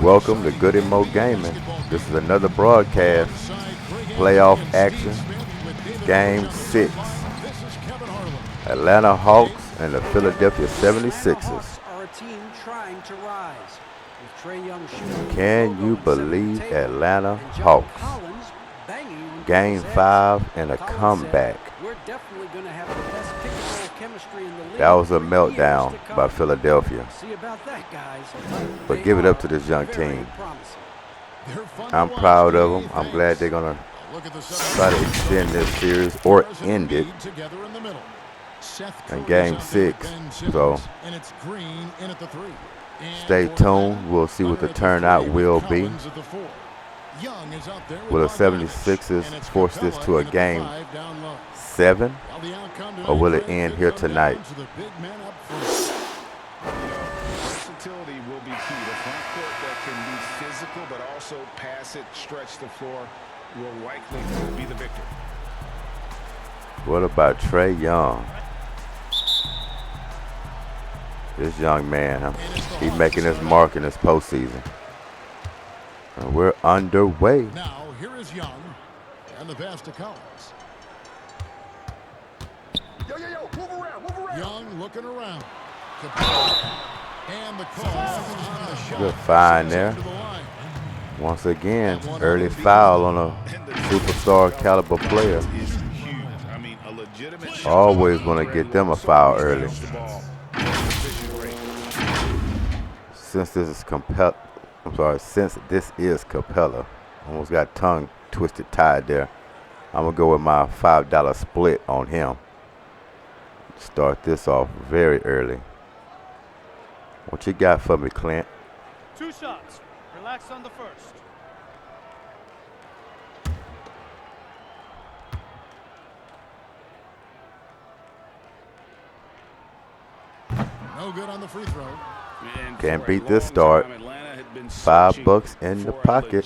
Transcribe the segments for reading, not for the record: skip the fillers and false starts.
Welcome to Goodymo Gaming. This is another broadcast. Playoff action. Game 6. Atlanta Hawks and the Philadelphia 76ers. Can you believe Atlanta Hawks? Game 5 and a comeback. That was a meltdown by Philadelphia. But give it up to this young team. I'm proud of them. I'm glad they're going to try to extend this series or end it in Game 6. So stay tuned. We'll see what the turnout will be. Will the 76ers force this to a Game 7? Or will it end here tonight? Versatility will be key. The front court that can be physical but also pass it, stretch the floor will likely be the victor. What about Trae Young? This young man, he's making his mark in this postseason. And we're underway. Now, here is Young and the pass to Collins. Move around. Young looking around. And the call on the shot. Good find there. Once again, early foul on a superstar caliber player. Always want to get them a foul early. Since this is Capella, almost got tongue twisted tied there. I'm gonna go with my $5 split on him. Start this off very early. What you got for me, Clint? 2 shots. Relax on the first. No good on the free throw. Can't beat this start. $5 in the pocket.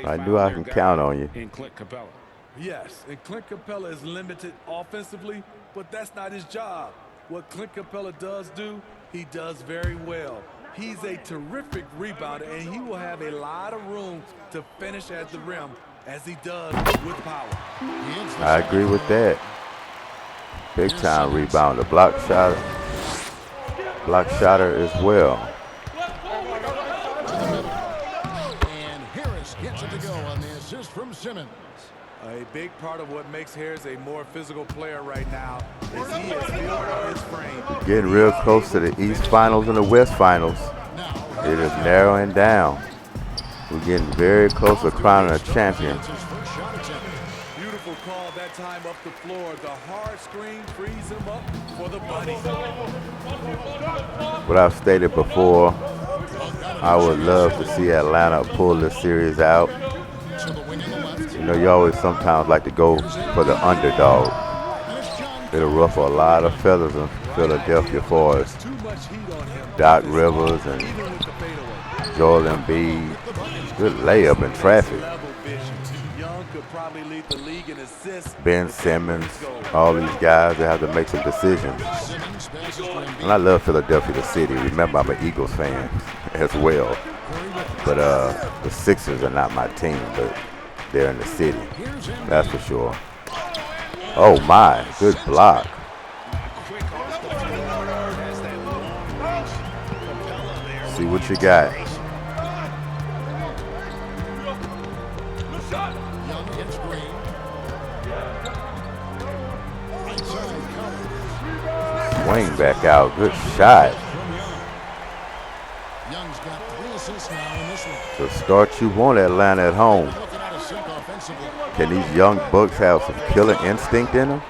I knew I can count on you. Yes, and Clint Capella is limited offensively, but that's not his job. What Clint Capella does do, he does very well. He's a terrific rebounder, and he will have a lot of room to finish at the rim, as he does with power. I agree with that. Big time rebounder, block shotter as well. And Harris gets it to go on the assist from Simmons. A big part of what makes Harris a more physical player right now is he is built on his frame. Getting real close to the East Finals and the West Finals. It is narrowing down. We're getting very close to crowning a champion. Beautiful call that time up the floor. The hard screen frees him up for the bunny. What I've stated before, I would love to see Atlanta pull this series out. You know, you always sometimes like to go for the underdog. It'll ruffle a lot of feathers in Philadelphia for us. Doc Rivers and Joel Embiid. Good layup in traffic. Ben Simmons, all these guys, they have to make some decisions. And I love Philadelphia, the city. Remember, I'm an Eagles fan as well. But the Sixers are not my team, but they're in the city, that's for sure. Oh my, good block. See what you got. Swing back out, good shot. To start, you want Atlanta at home. Can these young Bucks have some killer instinct in them?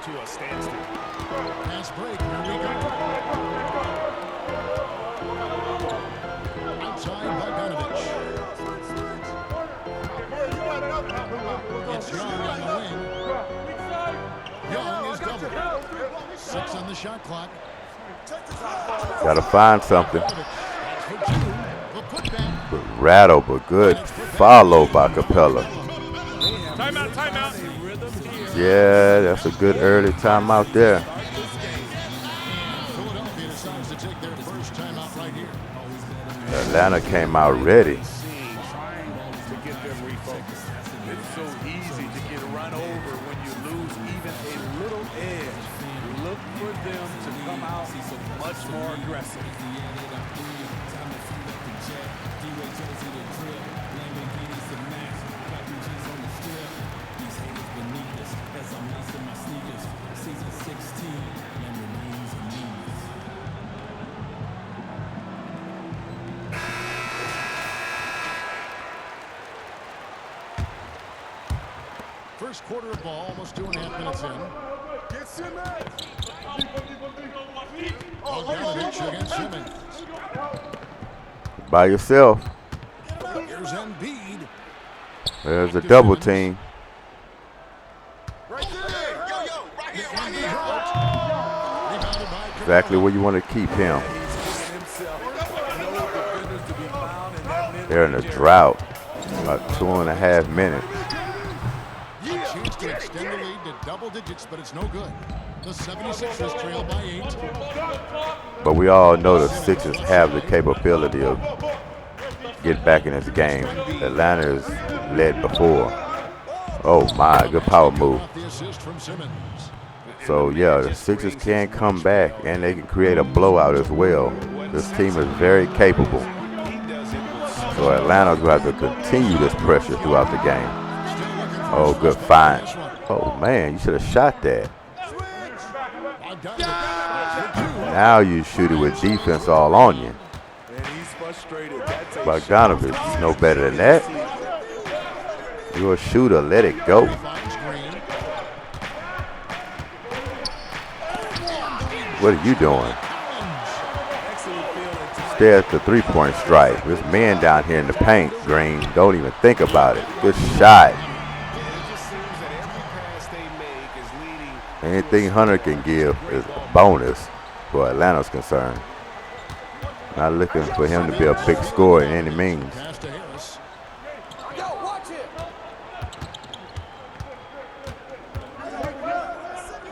Gotta find something. Good rattle, but good follow by Capella. Timeout. Yeah, that's a good early timeout there. decides to take their first timeout right here. Atlanta came out ready. Trying to get them refocused. It's so easy to get run over when you lose even a little edge. Look for them to come out much more aggressive. First quarter of ball, almost 2.5 minutes in. Bogdanovich against Simmons. By yourself. Here's Embiid. There's a double team. Exactly where you want to keep him. They're in a drought. About 2.5 minutes. Chance to extend the lead to double digits, but it's no good. The 76ers trail by 8. But we all know the Sixers have the capability of getting back in this game. Atlanta is led before. Oh my, good power move. The assist from Simmons. So yeah, the Sixers can come back and they can create a blowout as well. This team is very capable. So Atlanta's going to have to continue this pressure throughout the game. Oh, good find. Oh man, you should have shot that. Now you shoot it with defense all on you. Bogdanovich, no better than that. You're a shooter, let it go. What are you doing? Stay at the three-point strike. There's men down here in the paint, Green. Don't even think about it. Good shot. Anything Hunter can give is a bonus for Atlanta's concerned. Not looking for him to be a big scorer in any means.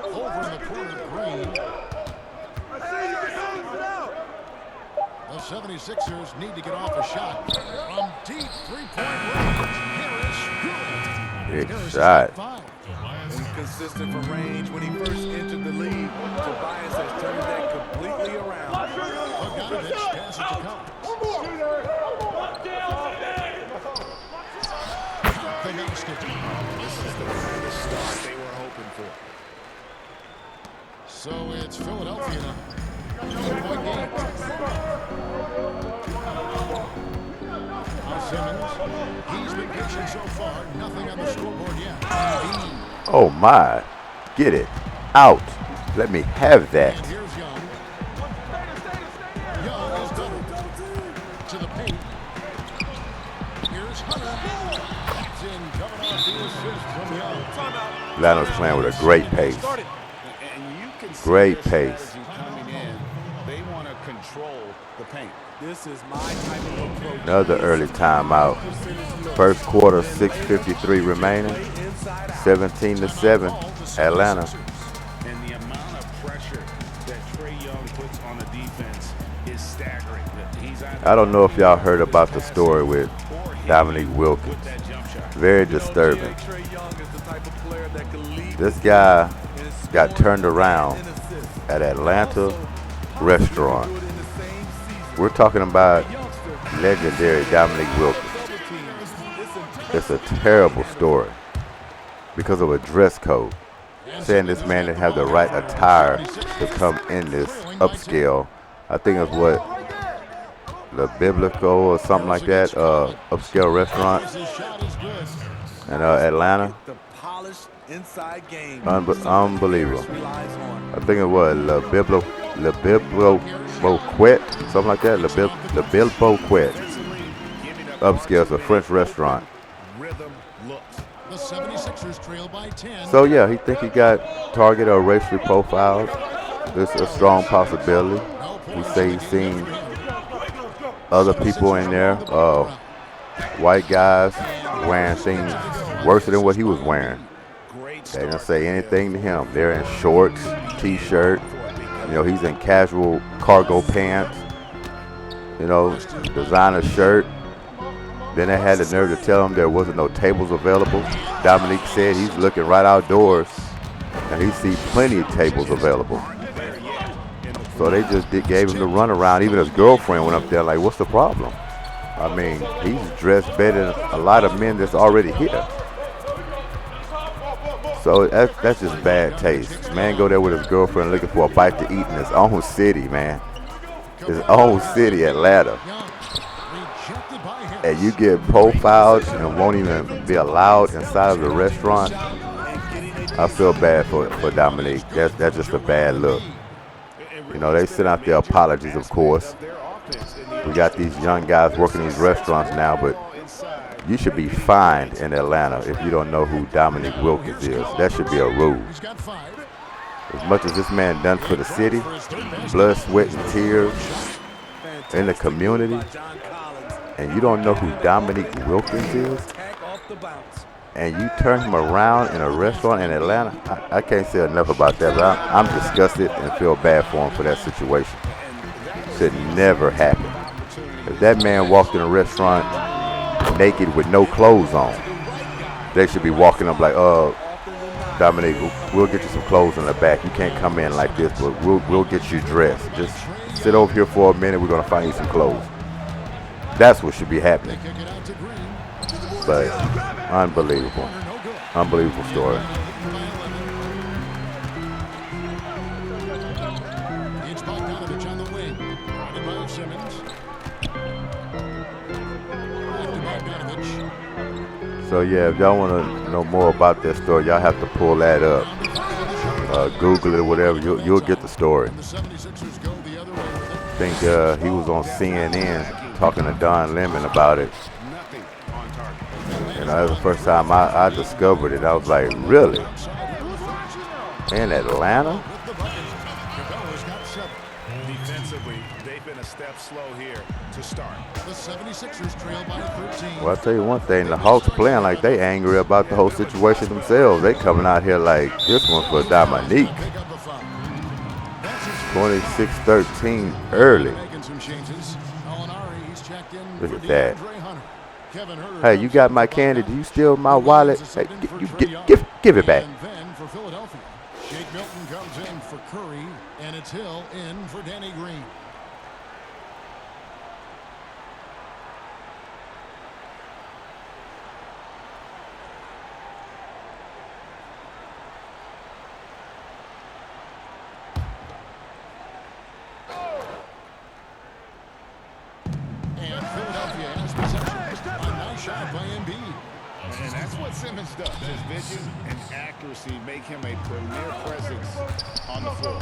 Over in the corner, Green. The 76ers need to get off a shot from deep three-point range. Big shot. Inconsistent from range when he first entered the league. Tobias has turned that completely around. Bogdanovich passes to Conf. They missed it. This is the kind of start they were hoping for. So it's Philadelphia now. 2-point game. Simmons, he's been pitching so far. Nothing on the scoreboard yet. Oh my, get it out. Let me have that. And here's Young. Young is double to the paint. Here's Hunter. That's in, coming off the assist from Young. Atlanta's playing with a great pace. And you can see Great their pace. strategy coming in. They want to control the paint. This is my type of approach. Another early timeout. First quarter, 6:53 remaining. 17-7, Atlanta. And the amount of pressure that Trae Young puts on the defense is staggering. I don't know if y'all heard about the story with Dominique Wilkins. Very disturbing. This guy got turned around at Atlanta restaurant. We're talking about legendary Dominique Wilkins. It's a terrible story because of a dress code. Saying this man didn't have the right attire to come in this upscale. I think it's what, the Biblical or something like that, upscale restaurant in Atlanta. Unbelievable. I think it was Le Bilboquet, something like that. Le Bilboquet. Upscale, it's a French restaurant. The 76ers trail by 10. So yeah, he think he got targeted or racially profiled. There's a strong possibility. He say he's seen other people in there, white guys wearing things worse than what he was wearing. They didn't say anything to him. They're in shorts, t-shirt, You know, he's in casual cargo pants, you know, designer shirt. Then they had the nerve to tell him there wasn't no tables available. Dominique said he's looking right outdoors and he sees plenty of tables available. So they just gave him the runaround. Even his girlfriend went up there like, what's the problem? I mean, he's dressed better than a lot of men that's already here. So that's just bad taste. Man go there with his girlfriend looking for a bite to eat in his own city, man. His own city, Atlanta. And you get profiled and won't even be allowed inside of the restaurant. I feel bad for Dominique. That's just a bad look. You know, they send out their apologies, of course. We got these young guys working these restaurants now, but you should be fined in Atlanta if you don't know who Dominique Wilkins is. That should be a rule. As much as this man done for the city, blood, sweat, and tears in the community, and you don't know who Dominique Wilkins is, and you turn him around in a restaurant in Atlanta, I can't say enough about that, but I'm disgusted and feel bad for him for that situation. Should never happen. If that man walked in a restaurant naked with no clothes on, they should be walking up like, Dominique, we'll get you some clothes in the back. You can't come in like this, but we'll get you dressed. Just sit over here for a minute. We're going to find you some clothes. That's what should be happening. But unbelievable. Unbelievable story. It's Bogdanovich on the wing. Guarded by Simmons. Back to Bogdanovich. So yeah, if y'all want to know more about that story, y'all have to pull that up. Google it or whatever. You'll get the story. The 76ers go the other way with it. I think he was on CNN talking to Don Lemon about it. You know, that was the first time I discovered it. I was like, really? In Atlanta? Defensively, they've been a step slow here to start. The 76ers trail by 13. Well, I'll tell you one thing. The Hawks playing like they angry about the whole situation themselves. They coming out here like, this one's for Dominique. 26-13 early. Look at that. Hey, you got my candy. Do you steal my wallet? Hey, give it back. And then for Philadelphia, Shake Milton comes in for Curry, and it's Hill in for Danny Green. And Philadelphia has possession. A nice shot by Embiid. And that's what Simmons does. His vision and accuracy make him a premier presence on the floor.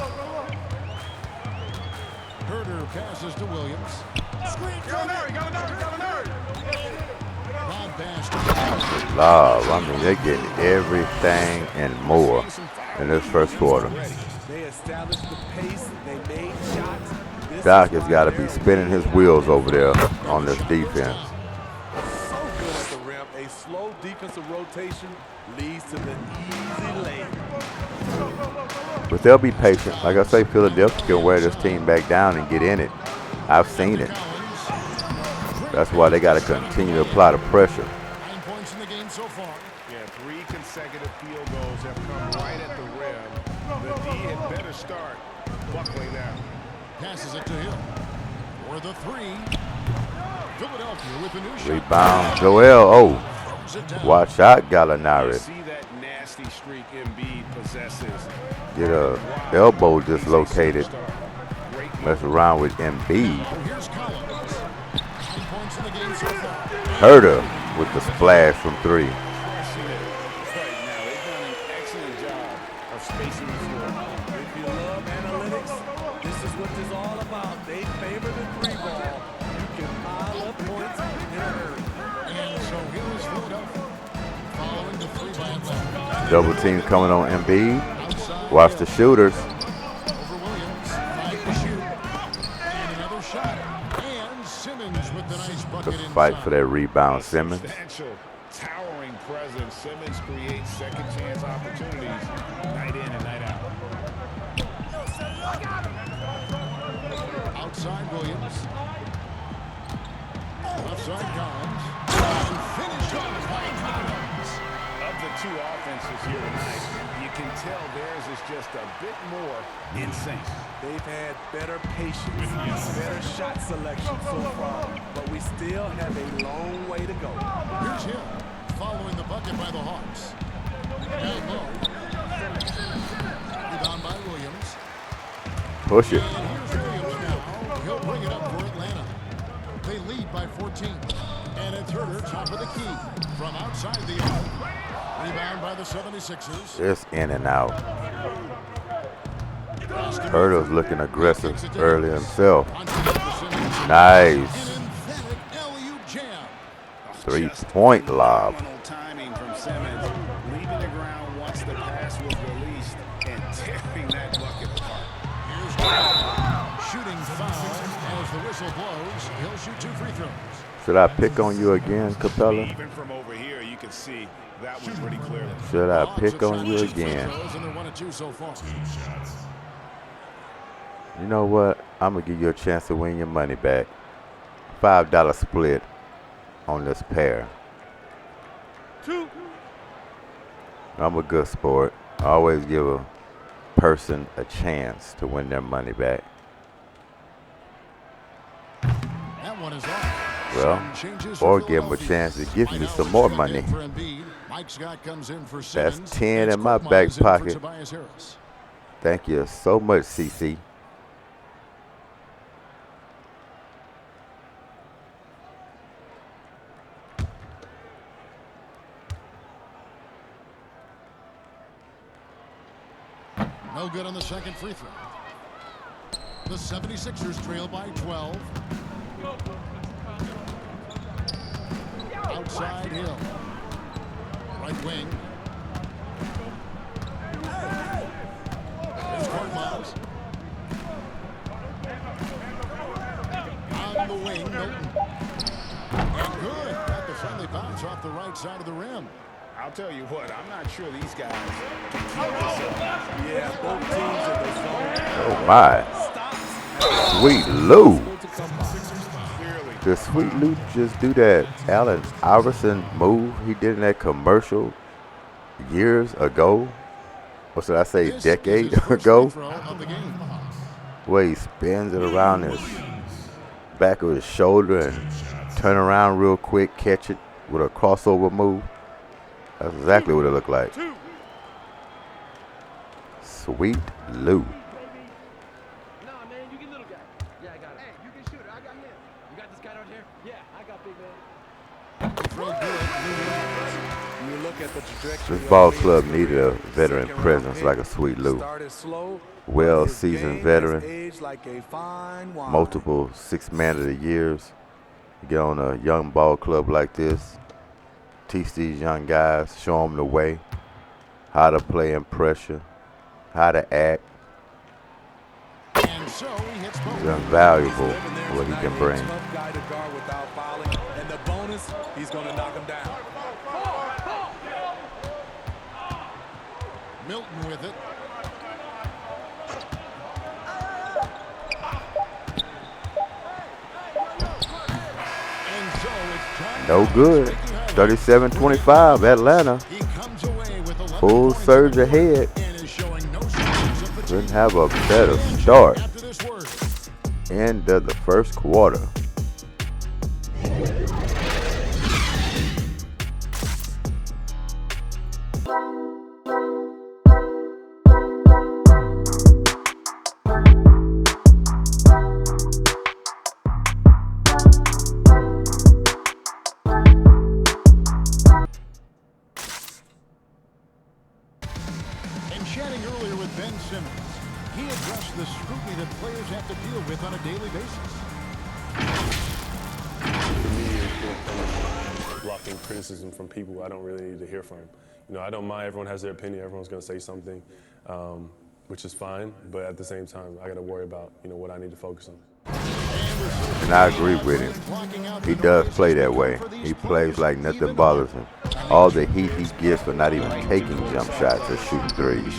Herter passes to Williams. Bob Bass. Love. I mean, they're getting everything and more in this first quarter. They established the pace. They made shots. Doc has got to be spinning his wheels over there on this defense. So good at the rim. A slow defensive rotation leads to the easy lane. But they'll be patient. Like I say, Philadelphia can wear this team back down and get in it. I've seen it. That's why they got to continue to apply the pressure. 9 points in the game so far. Yeah, 3 consecutive field goals have come right at the rim. The D had better start buckling down. Passes it to Hill. For the 3. Philadelphia with the new shot. Rebound, Joel. Oh, Throws it down. watch out, Gallinari. See that nasty streak Embiid possesses. Get a elbow dislocated. Mess around with Embiid. Here's Collins. 9 points in the game so far. Herter with the splash from 3. Right now, they've done an excellent job of spacing the floor. If you love analytics, this is what it's all about. They favor the 3 ball. You can pile up points in a hurry. And so here is Philadelphia. Following the 3 by Atlanta. Double team coming on Embiid. Outside. Watch the shooters. Over Williams. 5 to shoot. And another shot. And Simmons with the nice The bucket fight inside. for that rebound, Simmons. Substantial, towering presence. Simmons creates second chance opportunities night in and night out. side, Williams. Left side comes. And finished off by Collins. Of the two offenses here tonight, you can tell theirs is just a bit more in sync. They've had better patience, better shot selection so far, but we still have a long way to go. Here's Hill, following the bucket by the Hawks. Down low. Rebound by Williams. Push it. And here's Williams now. He'll bring it up for Atlanta. They lead by 14. And it's Herter, top of the key. From outside the arc. Rebound by the 76ers. It's in and out. Herter's looking aggressive early himself. Nice. 3-point lob. Phenomenal timing from Simmons, leaving the ground once the pass was released and tearing that bucket apart. Here's Graham. Shooting foul as the whistle blows. He'll shoot 2 free throws. Should I pick on you again, Capella? Even from over here, you can see that was pretty clear. Should I pick on you again? And they're 1 and 2 so far. You know what? I'm going to give you a chance to win your money back. $5 split on this pair. 2. I'm a good sport. I always give a person a chance to win their money back. That one is off. Well, or give them a chance to give me some more money. That's 10 in my back pocket. Thank you so much, CC. No good on the second free throw. The 76ers trail by 12. Outside Hill. Right wing. Here's Korkmaz. On the wing, Milton. And good. Got the friendly bounce off the right side of the rim. I'll tell you what, I'm not sure these guys can keep this up. Yeah, both teams in the zone. Oh my. Sweet Lou. Did Sweet Lou just do that Allen Iverson move he did in that commercial years ago? Or should I say decade ago? Where he spins it around his back of his shoulder and turn around real quick, catch it with a crossover move. That's exactly what it looked like. Sweet Lou. This ball club needed a veteran presence like a Sweet Lou. Well-seasoned veteran, multiple 6 Man of the Years. You get on a young ball club like this, teach these young guys, show them the way, how to play in pressure, how to act. It's invaluable what he can bring. And the bonus, he's going to knock him down. Milton with it. No good. 37-25, Atlanta. Full surge ahead. Couldn't have a better start. End of the first quarter. Criticism from people I don't really need to hear from. You know, I don't mind. Everyone has their opinion. Everyone's going to say something, which is fine. But at the same time, I got to worry about, you know, what I need to focus on. And I agree with him. He does play that way. He plays like nothing bothers him. All the heat he gets for not even taking jump shots or shooting threes.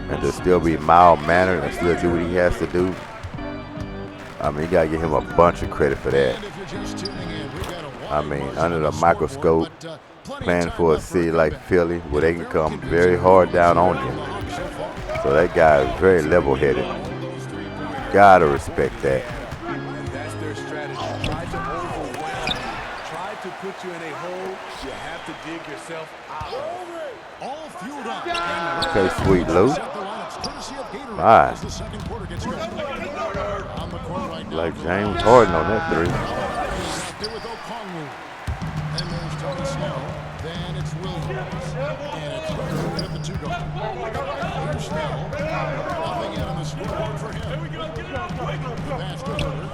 And to still be mild-mannered and still do what he has to do, I mean, you got to give him a bunch of credit for that. And if you're just tuning in, we've got a I wide mean, margin under on the scoreboard, microscope, but, plenty of playing time for a left city a like comeback. Philly, where they can Very come convincing very hard down on from the you. Hawks so far. So that guy is very level-headed. Gotta respect that. And that's their strategy. Try to overwhelm you. Try to put you in a hole you have to dig yourself out of. All fueled up. Okay, Sweet Lou. Set the lineups courtesy of Gatorade Fine. as the second quarter gets going. On the court right now. Like James Harden on that three. Out there with Okongwu. And there's Tony Snell. Then it's Williams. And it's Herder at the two guard. Here's Snell. Nothing yet on the scoreboard for him. Pass to Herder.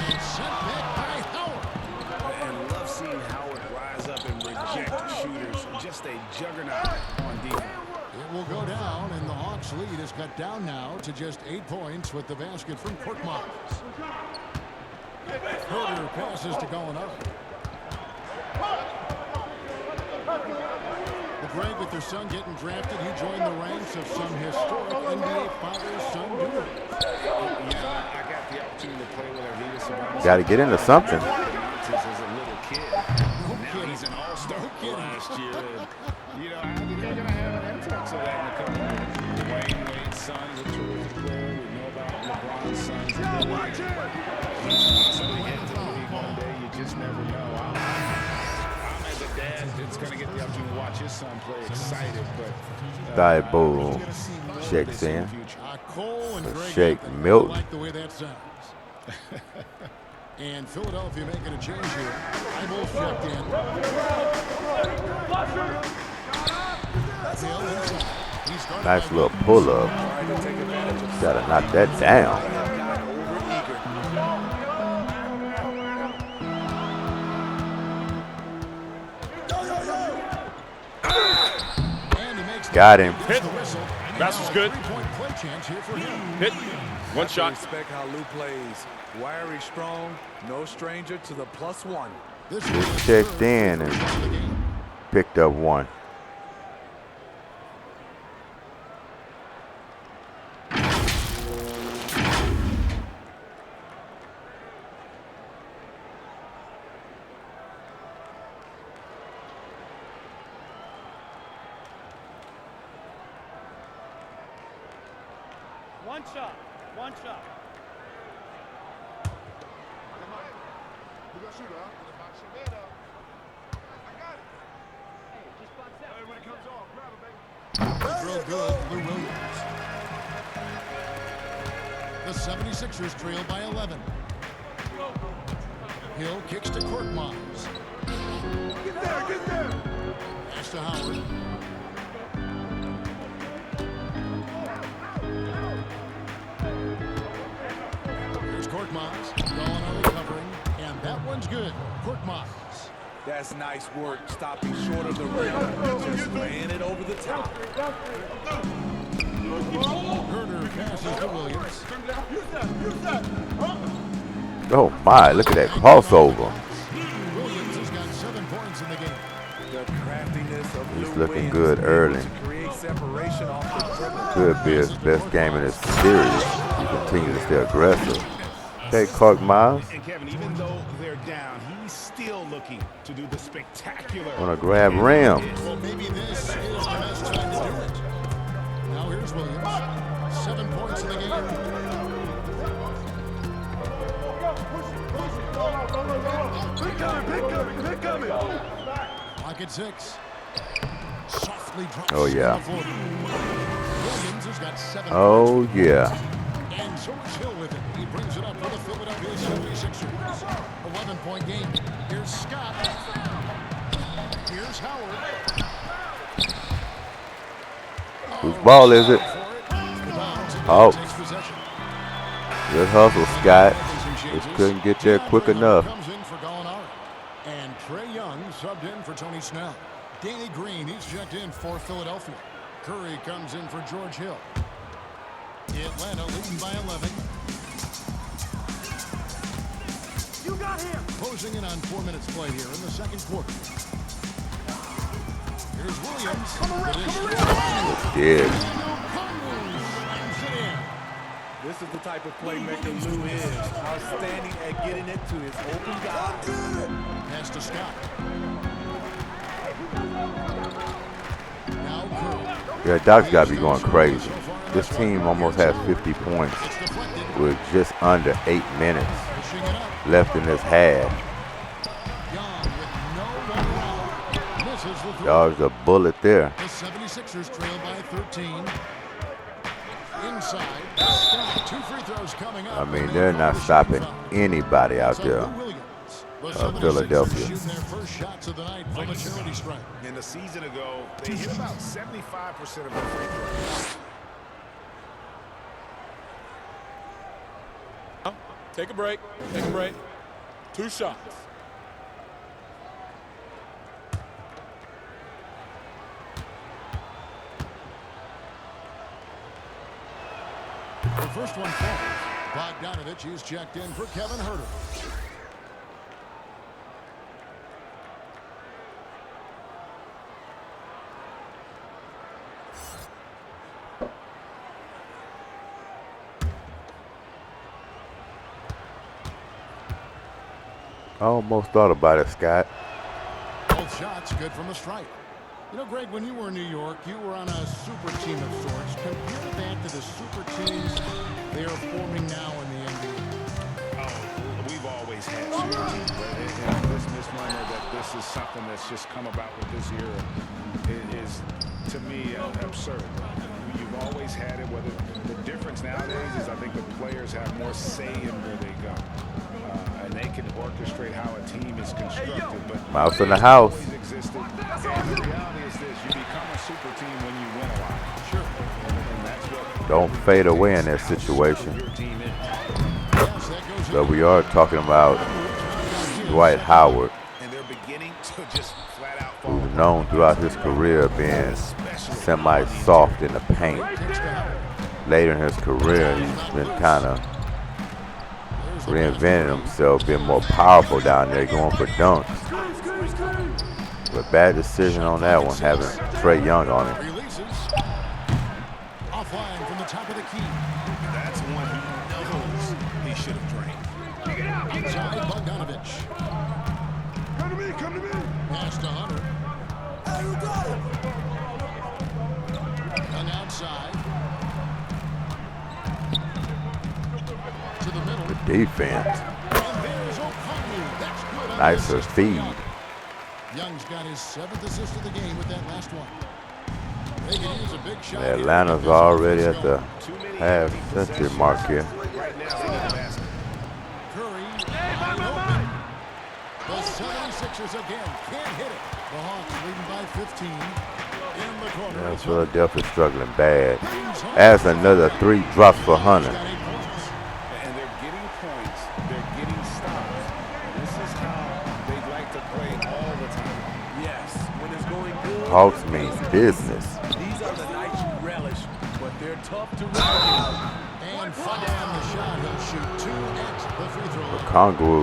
And sent back by Howard. And love seeing Howard rise up and reject shooters. Just a juggernaut on defense. It will go down, and the Hawks lead is cut down now to just 8 points with the basket from Korkmaz. Herder passes to Gallinari. Greg, with their son getting drafted, he joined the ranks of some historic NBA father-son duo. Yeah, I got the opportunity to play with Arvidas. Got to get into something. As a little kid. Now he's an all-star last year. And, you know, I think they're going to have an influx of that in a couple of years. Dwayne Wade's son is a terrific player. We know about LeBron's sons. And then he's possibly heading to the league one day. You just never know. I'm as a dad that's going to get the opportunity to watch his son play excited. But Thibault checks in. Cole and Greg Shake Anthony. I Milton. like the way that sounds. And Philadelphia making a change here. Thibault's checked in. Hill inside. He's guarded Nice by little Williams. pull-up. Got to knock that down. And he makes Got him. the whistle. And Pass now was a good. three-point play chance here for him. Hit. One shot. Respect how Lou plays. Wiry, strong, no stranger to the +1. This Just is checked the in third and of the game. picked up one. One shot. One shot. Real good, Lou Williams. The 76ers trail by 11. Hill kicks to Korkmaz. Get there. Get there. Pass to Howard. Here's Korkmaz. Gallinari covering. And that one's good. Korkmaz. That's nice work, stopping short of the rim, just laying it over the top. Herder passes to Williams. Oh my, look at that crossover. Williams has got 7 points in the game. The craftiness of He's Lou looking Williams good is early. able to create separation off the dribble. Could be his best game in this series. He continues to stay aggressive. Okay, Korkmaz. And Kevin, even though they're down, he's still looking to do the spectacular. Want to grab rim. Well, maybe this is the best time to do it. Now here's Williams. 7 points in the game. Pocket 6. Softly drops Oh, yeah. on the floor. Williams has got 7 Oh points. yeah. And so is Hill with it. He brings it up for the Philadelphia 76ers. 11-point game. Here's Scott. Here's Howard. Whose ball is it? Oh. Good hustle, Scott. Just couldn't get there quick enough. Comes in for Gallinari. And Trey Young subbed in for Tony Snell. Danny Green, he's checked in for Philadelphia. Curry comes in for George Hill. Atlanta leading by 11. You got him. Closing in on 4 minutes play here in the second quarter. Here's Williams. Dead. Slams it in. This is the type of playmaker Lou is. Outstanding at getting it to his open guys. Pass to Scott. Now Curry. Yeah, Doc's got to be going crazy. This team almost has 50 points with just under 8 minutes left in this half. Dodged a bullet there. The 76ers trail by 13. Inside, Scott, 2 free throws coming up. I mean, they're not stopping anybody out there. Philadelphia. Shooting their first shots of the night from a charity stripe. And a season ago, they hit about 75% of their free throws. Take a break. Take a break. 2 shots. The first one falls. Bogdanovich is checked in for Kevin Huerter. I almost thought about it, Scott. Both shots good from the stripe. You know, Greg, when you were in New York, you were on a super team of sorts. Compare that to the super teams they are forming now in the NBA. Oh, we've always had super teams, but this misnomer that this is something that's just come about with this era is, to me, absurd. You've always had it. Whether the difference nowadays is I think the players have more say in where they go. And they can orchestrate how a team is constructed. But Mouse in the house. existed. And the reality is this: you become a super team when you win a lot. Sure. And that's what Don't fade away in that situation. your team is. So we are talking about Dwight Howard, And they're beginning to just flat out who's known throughout his career being semi-soft in the paint. Later in his career, he's been kind of reinvented himself, being more powerful down there, going for dunks. But bad decision on that one, having Trae Young on it. Releases. Offline from the top of the key. That's one he knows he should have drained. Inside Bogdanovich. Come to me, come to me. Pass to Hunter. Hey, you got it. And outside. To the middle. Defense. And there's O'Connell. That's good. Nicer feed. Young's got his 7th assist of the game with that last one. They can use a big shot. Atlanta's already at the half-century mark here. Right now, they need a basket. Curry wide open. The 76ers again can't hit it. The Hawks leading by 15 in the corner. Yeah, Philadelphia struggling bad. As another 3 drops for Hunter. And they're getting points. They're getting stops. This is how they like to play all the time. Yes, when it's going good. Hawks mean business. These are the nights you relish, but they're tough to replicate. And foul on the shot. He'll shoot 2 at the free throw. Kongwu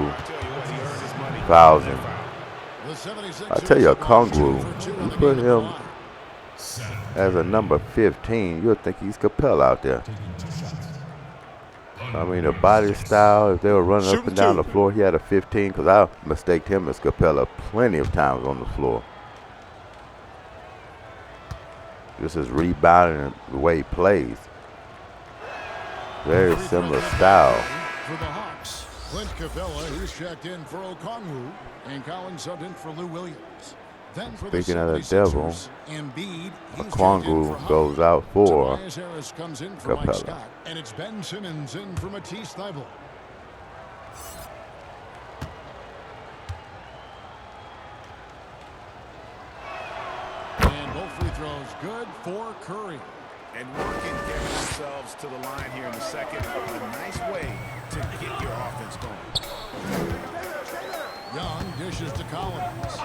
fouls him. The 76ers I tell you, Kongwu, for 2 on you the put game him clock. as a number 15, you'll think he's Capella out there. I mean, the body style, if they were running up and down the floor, he had a 15, because I mistaked him as Capella plenty of times on the floor. Just his rebounding and the way he plays. Very similar style. For the Hawks, Clint Capella, he's checked in for O'Connell, and Colin subbed in for Lou Williams. Then for Speaking of the 76ers, devil, Embiid, he's Okongwu checked in for goes out for Tobias Harris comes in for Mike Capella. Scott, and it's Ben Simmons in for Matisse Thybulle. And both free throws good for Curry. And working, getting themselves to the line here in the second. A nice way to get your offense going. Young dishes to Collins.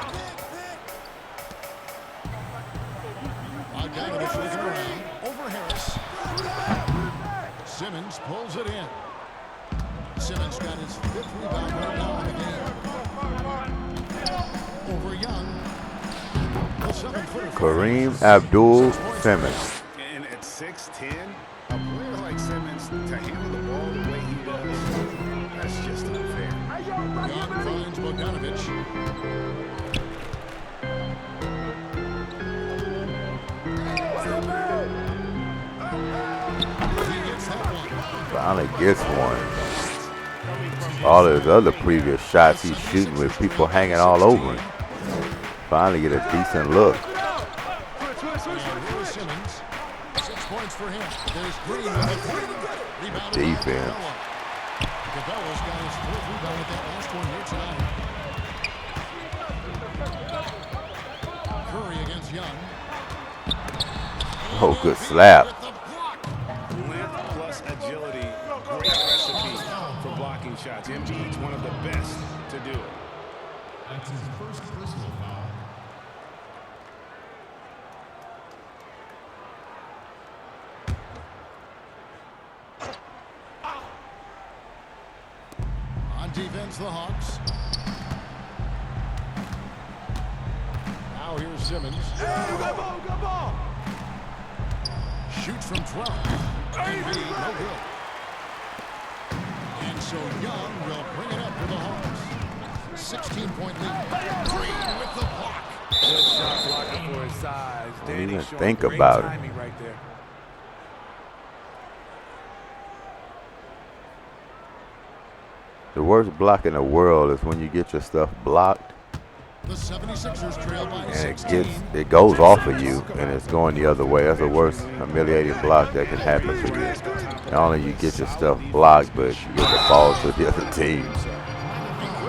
Bogdanovich looking around. Over Harris. Simmons pulls it in. Simmons got his 5th rebound right now in the game. Over Young. The 7-footer. Kareem Abdul-Simmons. And at 6'10", a player like Simmons to handle the ball the way he does, that's just unfair. Young finds Bogdanovich. He gets that one. Finally gets one. All his other previous shots he's shooting with people hanging all over him. Finally get a decent look. And here's Simmons. 6 points for him. There's Green with the point. Rebound. Defense. Cabela's got his 4th rebound with that last one here tonight. Curry against Young. Oh, good slap. With the block. Length plus agility, great recipe for blocking shots. Embiid's one of the best to do it. That's his first personal foul. On defense, the Hawks. Now here's Simmons. Hey, good ball. Shoots from 12. Embiid, no good. And so Young will bring it up to the Hawks. 16-point lead. Green with the block. Good shot blocking for his size. Didn't Danny even showing think great about it. timing right there. The worst block in the world is when you get your stuff blocked The 76ers trail by and 16. it goes off of you and it's going the other way. That's the worst humiliating block that can happen to you. Not only you get your stuff blocked, but you get the ball to the other team.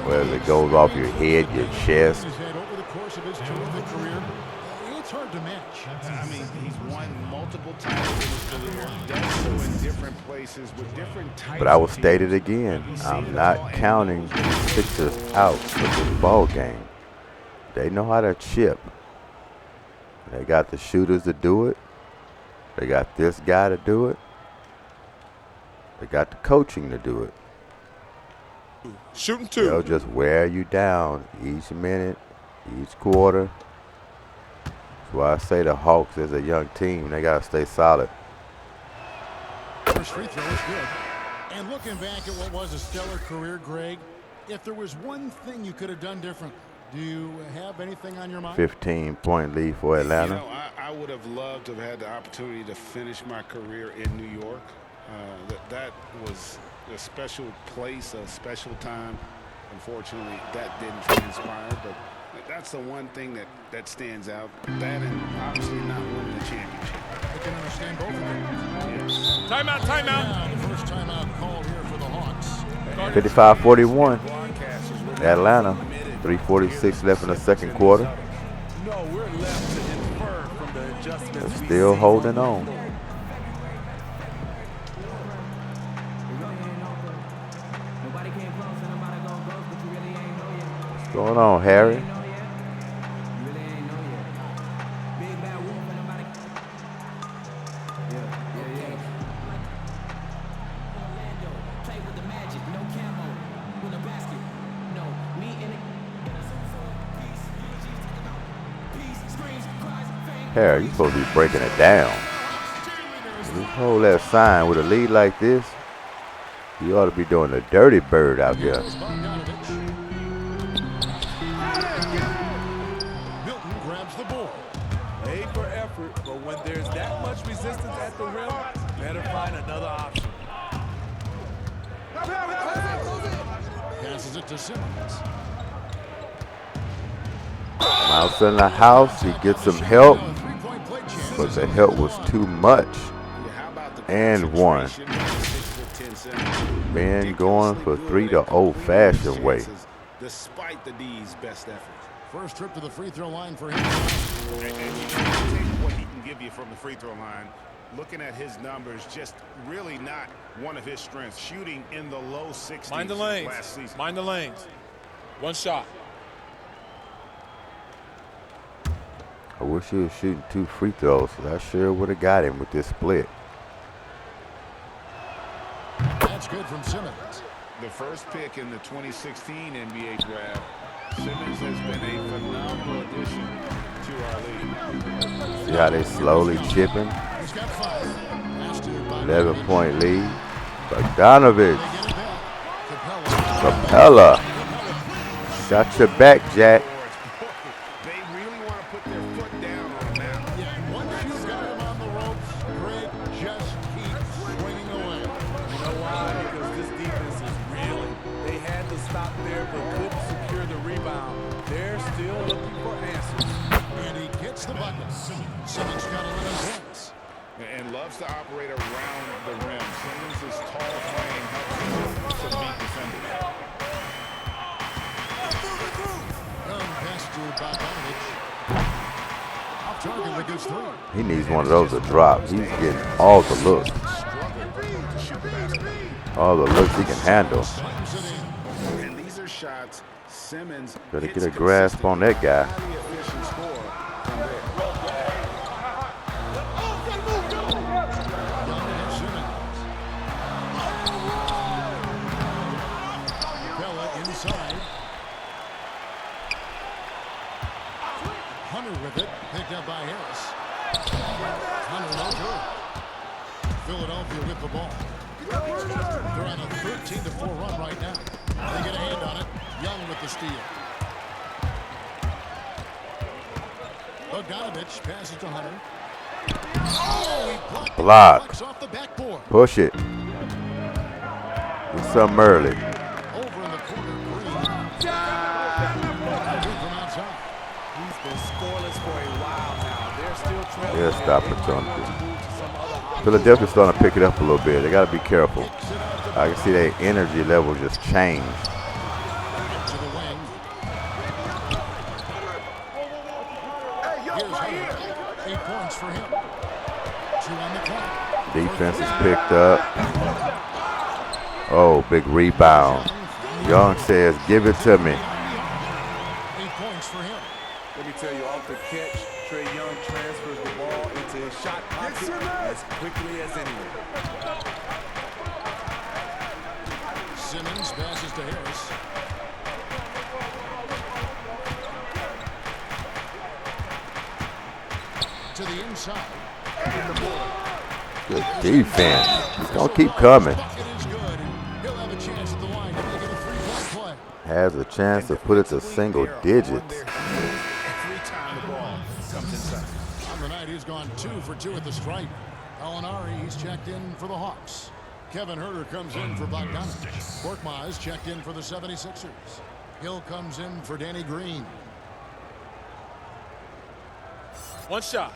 Whether it goes off your head, your chest. He's had over the course of his terrific career. It's hard to match. I mean, he's won multiple titles in his career, done so in different places with different types. But I will of state it teams. again. I'm not counting the Sixers out for this ball game. They know how to chip. They got the shooters to do it. They got this guy to do it. They got the coaching to do it. Shooting They'll two. just wear you down each minute, each quarter. That's why I say the Hawks as a young team, they got to stay solid. First free throw is good. And looking back at what was a stellar career, Greg, if there was one thing you could have done different, do you have anything on your mind? 15-point lead for Atlanta. You know, I would have loved to have had the opportunity to finish my career in New York. That was a special place, a special time. Unfortunately, that didn't transpire, but that's the one thing that stands out. That and obviously not winning the championship. I can understand both of them. Yes. Timeout. Now, first timeout called here for the Hawks. 55-41. Atlanta. 3:46 left in the second quarter. No, we're left to infer from the adjustments. They're we still see holding from on. the What's going on, Harry? Harry, you're supposed to be breaking it down. You hold that sign with a lead like this, you ought to be doing the dirty bird out here. Milton grabs the ball. A for effort, but when there's that much resistance at the rim, better find another option. Passes it to Simmons. Mouse in the house, he gets some help, but the help was too much. And one. Ben going for three the old-fashioned way. Despite the D's best efforts. First trip to the free throw line for him. And you know, take what he can give you from the free throw line. Looking at his numbers, just really not one of his strengths. Shooting in the low 60s Mind the lanes. last season. Mind the lanes. One shot. I wish he was shooting 2 free throws, so I sure would have got him with this split. That's good from Simmons. The first pick in the 2016 NBA draft, Simmons has been a phenomenal addition to our league. See how they slowly chipping? He's got 5. Last two by 11-point lead. Bogdanovich. They get it back. Capella. Shot your back, Jack. They really want to put their foot down on him now. Yeah, once you've got him on the ropes, Greg just keeps swinging away. You know why? Because this defense is reeling. They had to stop there but couldn't secure the rebound. They're still looking for answers. And he gets the bucket. Simmons got 11 points. And loves to operate around the rim. Simmons' tall frame helps him to beat defenders. Young pass to Bogdanovich. Off target with his three. He needs one of those to drop. He's getting all the looks. Struggled to shoot the basket. All the looks he can handle. Slams it in. And these are shots Simmons Better hits get a grasp on that guy. highly efficient score from there. Young and Simmons. Capella inside. Hunter with it. Picked up by Harris. Hunter no good. Philadelphia with the ball. They're on a 13-4 run right now. They get a hand on it. Young with the steal. Bogdanovich passes to Hunter. Oh, he blocked it. Block. Flicks off the backboard. Push it. Do something early. Over in the corner, Green. From outside. He's been scoreless for a while now. They're still trailing. Missed opportunity. Philadelphia's starting to pick it up a little bit. They got to be careful. I can see their energy level just change. To the wing. Here's Hunter. 8 points for him. 2 on the clock. Defense is picked up. Oh, big rebound. Young says, give it to me. 8 points for him. Let me tell you, off the catch, Trae Young transfers the ball into his shot pocket as quickly as anyone. Simmons passes to Harris. To the inside. Good defense. He's going to keep coming. Bucket is good. He'll have a chance at the line to make it a 3-point play. Has a chance to put it to single digits. Every time the ball comes inside. On the night, he's gone 2 for 2 at the stripe. Alinari, he's checked in for the Hawks. Kevin Huerter comes in for Bogdanovich. Korkmaz checked in for the 76ers. Hill comes in for Danny Green. One shot.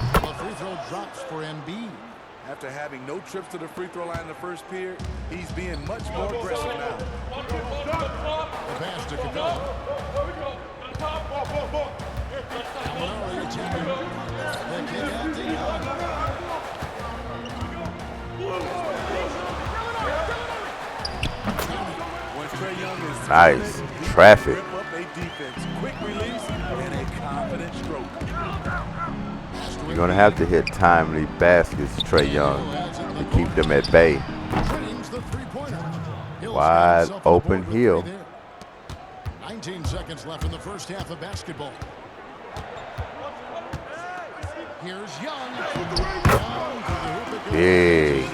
The free throw drops for Embiid. After having no trips to the free throw line in the first period, he's being much more aggressive now. The pass to Capella. Alinari attacking. The kick out to Young. When Trae Young is Nice. he Traffic. can rip up a defense, quick release, and a confident stroke. You're going to have to hit timely baskets, Trae Young, to keep them at bay. Drains the three-pointer. Hill's got Wide himself on the open board with Hill. three there. 19 seconds left in the first half of basketball. Here's Young. Big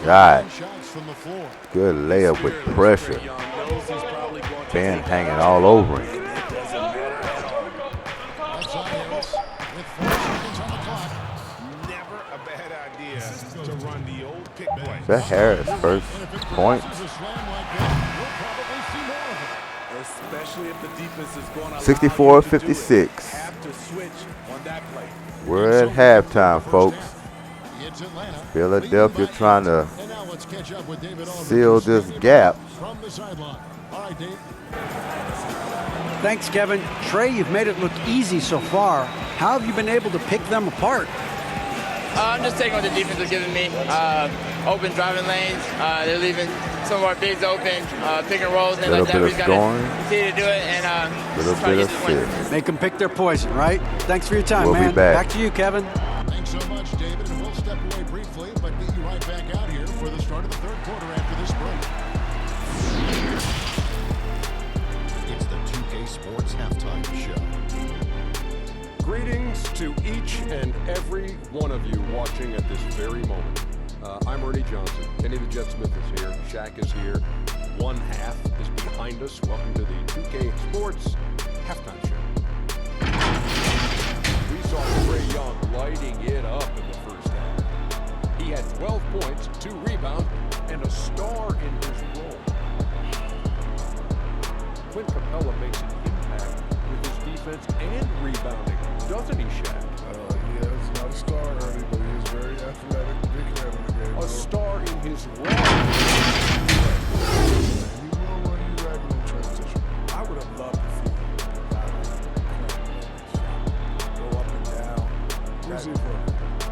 shot. Shots from the floor. Good layup with pressure. Ben hanging all over him. That's Harris with 4 seconds on the clock. Never a bad idea to run the old pick play. Is that Harris' first And if it point? produces a slam like that, we'll probably see more of it. Especially if the defense is going to 64-56. have to switch on that play. We're at halftime, folks. It's Atlanta. Philadelphia trying to And now let's catch up with David Aldridge seal this gap. from the sideline. All right, Dave. Thanks, Kevin. Trae, you've made it look easy so far. How have you been able to pick them apart? I'm just taking what the defense is giving me. Open driving lanes. They're leaving some of our bigs open. Pick and rolls, things Little like that. bit We of got to scoring. continue to do it and Little try to bit get of this win. assist. Make them pick their poison, right? Thanks for your time, We'll be man. back. To you, Kevin. Thanks so much, David. And we'll step away briefly, but get you right back out here for the start of the third quarter after this break. to each and every one of you watching at this very moment. I'm Ernie Johnson. Kenny the Jet Smith is here. Shaq is here. One half is behind us. Welcome to the 2K Sports Halftime Show. We saw Trae Young lighting it up in the first half. He had 12 points, 2 rebounds, and a star in his role. Clint Capella makes an impact with his defense and rebounding, doesn't he, Shaq? Yeah, he's not a star early, but he is very athletic, big man in the game. A star in his role. He will run you ragged in transition. I would have loved to see go up and down. Who's he from?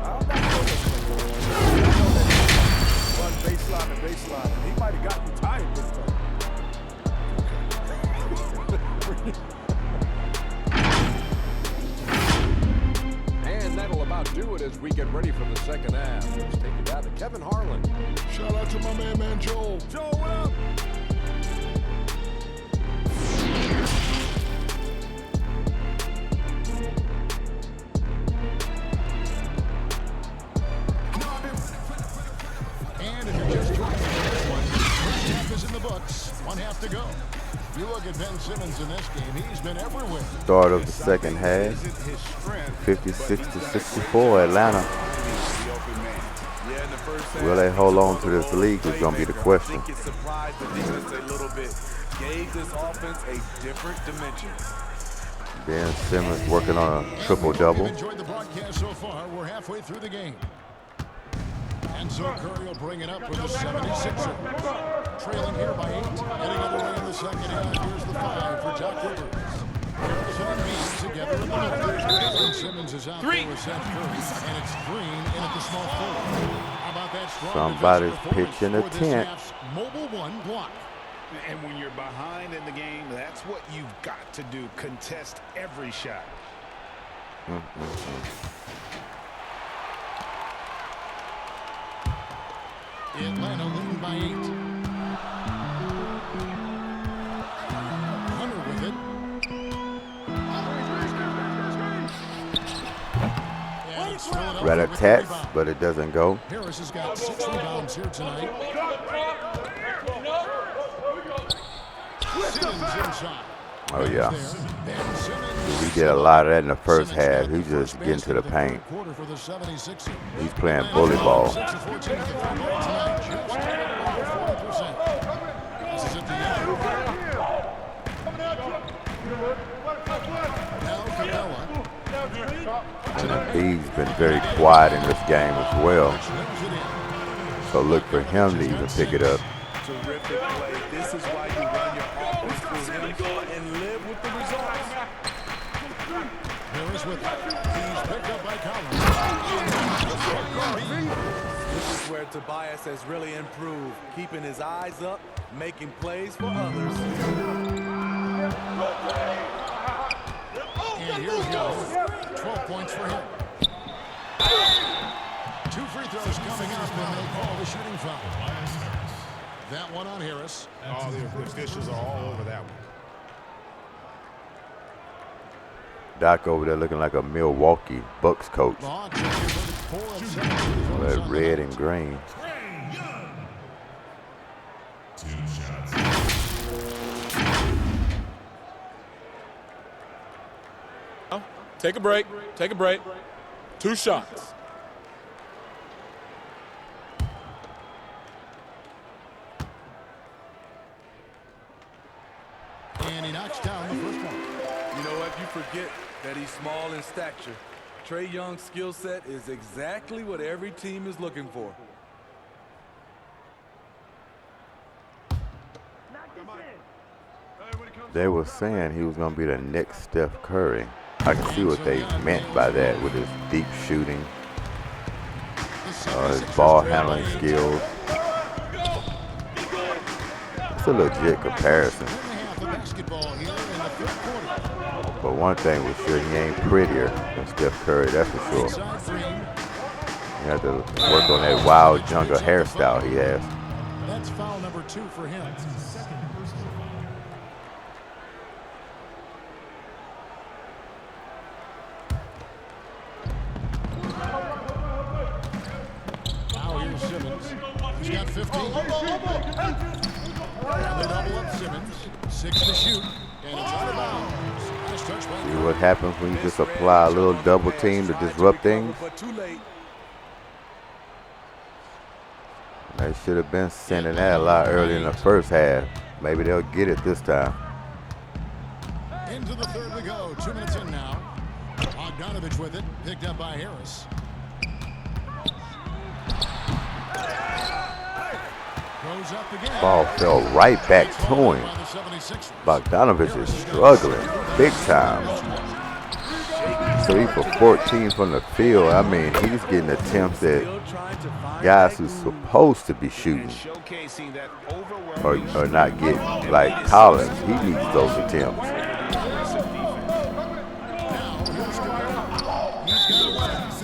I'm not sure what's going on. Run baseline to baseline. He might have gotten tired this time. And that'll about do it as we get ready for the second half. Let's take it down to Kevin Harlan. Shout out to my man Joel. Joe, what up? And if you're just joining this one, first half is in the books. One half to go. You look at Ben Simmons in this game, he's been everywhere. Start of the second half, 56-64 Atlanta. Will they hold on to this lead is going to be the question. I think it surprised the defense a little bit. Gave this offense a different dimension. Ben Simmons working on a triple-double. Enjoyed the broadcast so far. We're halfway through the game. And so Curry will bring it up for the 76ers. Trailing here by 8. Heading underway in the second half. Here's the 5 for Doc Rivers. Harrison and Meade together in the middle. And Simmons is out there with Seth Curry. And it's Green in at the small forward. How about that strong Somebody's pitching a for this tent. half's Mobile 1 block. And when you're behind in the game, that's what you've got to do. Contest every shot. Atlanta leading by 8. Hunter with it. And it's Philadelphia Rat a with the tat, rebound. but it doesn't go. Harris has got 6 rebounds here tonight. Simmons inside. Oh, yeah. Ben Simmons. He did a lot of that in the first half. He's just getting to the paint. Quarter for the 76ers. He's playing bully ball. 6 of 14 at the free throw tonight. Just over 40%. This is at the end. Now Capella. He's been very quiet in this game as well. Slings it in. So look for him to even pick it up. Terrific play. This is why you run your offense through him and live with the results. Harris with it. He's picked up by Collins. This is where Tobias has really improved, keeping his eyes up, making plays for others. And here's Young. 12 points for him. 2 free throws coming up, and they call the shooting foul. That one on Harris. Oh, the officials are all over that one. Doc over there looking like a Milwaukee Bucks coach. The Hawks are 4 of 7. That red and green. Take a break. Take a break. 2 shots. And he knocks down the first one. You know what? You forget that he's small in stature. Trae Young's skill set is exactly what every team is looking for. They were saying he was going to be the next Steph Curry. I can see what they meant by that with his deep shooting, his ball handling skills. It's a legit comparison. But one thing was sure, he ain't prettier than Steph Curry, that's for sure. You have to work on that wild jungle hairstyle he has. That's foul number 2 for him. 15. And they double up Simmons. 6 to shoot. And it's out of bounds. Last touch by See what happens when you just apply a little double team to disrupt things? They should have been sending that a lot earlier in the first half. Maybe they'll get it this time. Into the third we go. 2 minutes in now. Bogdanovich with it. Picked up by Harris. Goes up again. Ball fell right back to him. Bogdanovich is struggling big time. 3 for 14 from the field. I mean, he's getting attempts at guys who's supposed to be shooting or not getting, like Collins. He needs those attempts.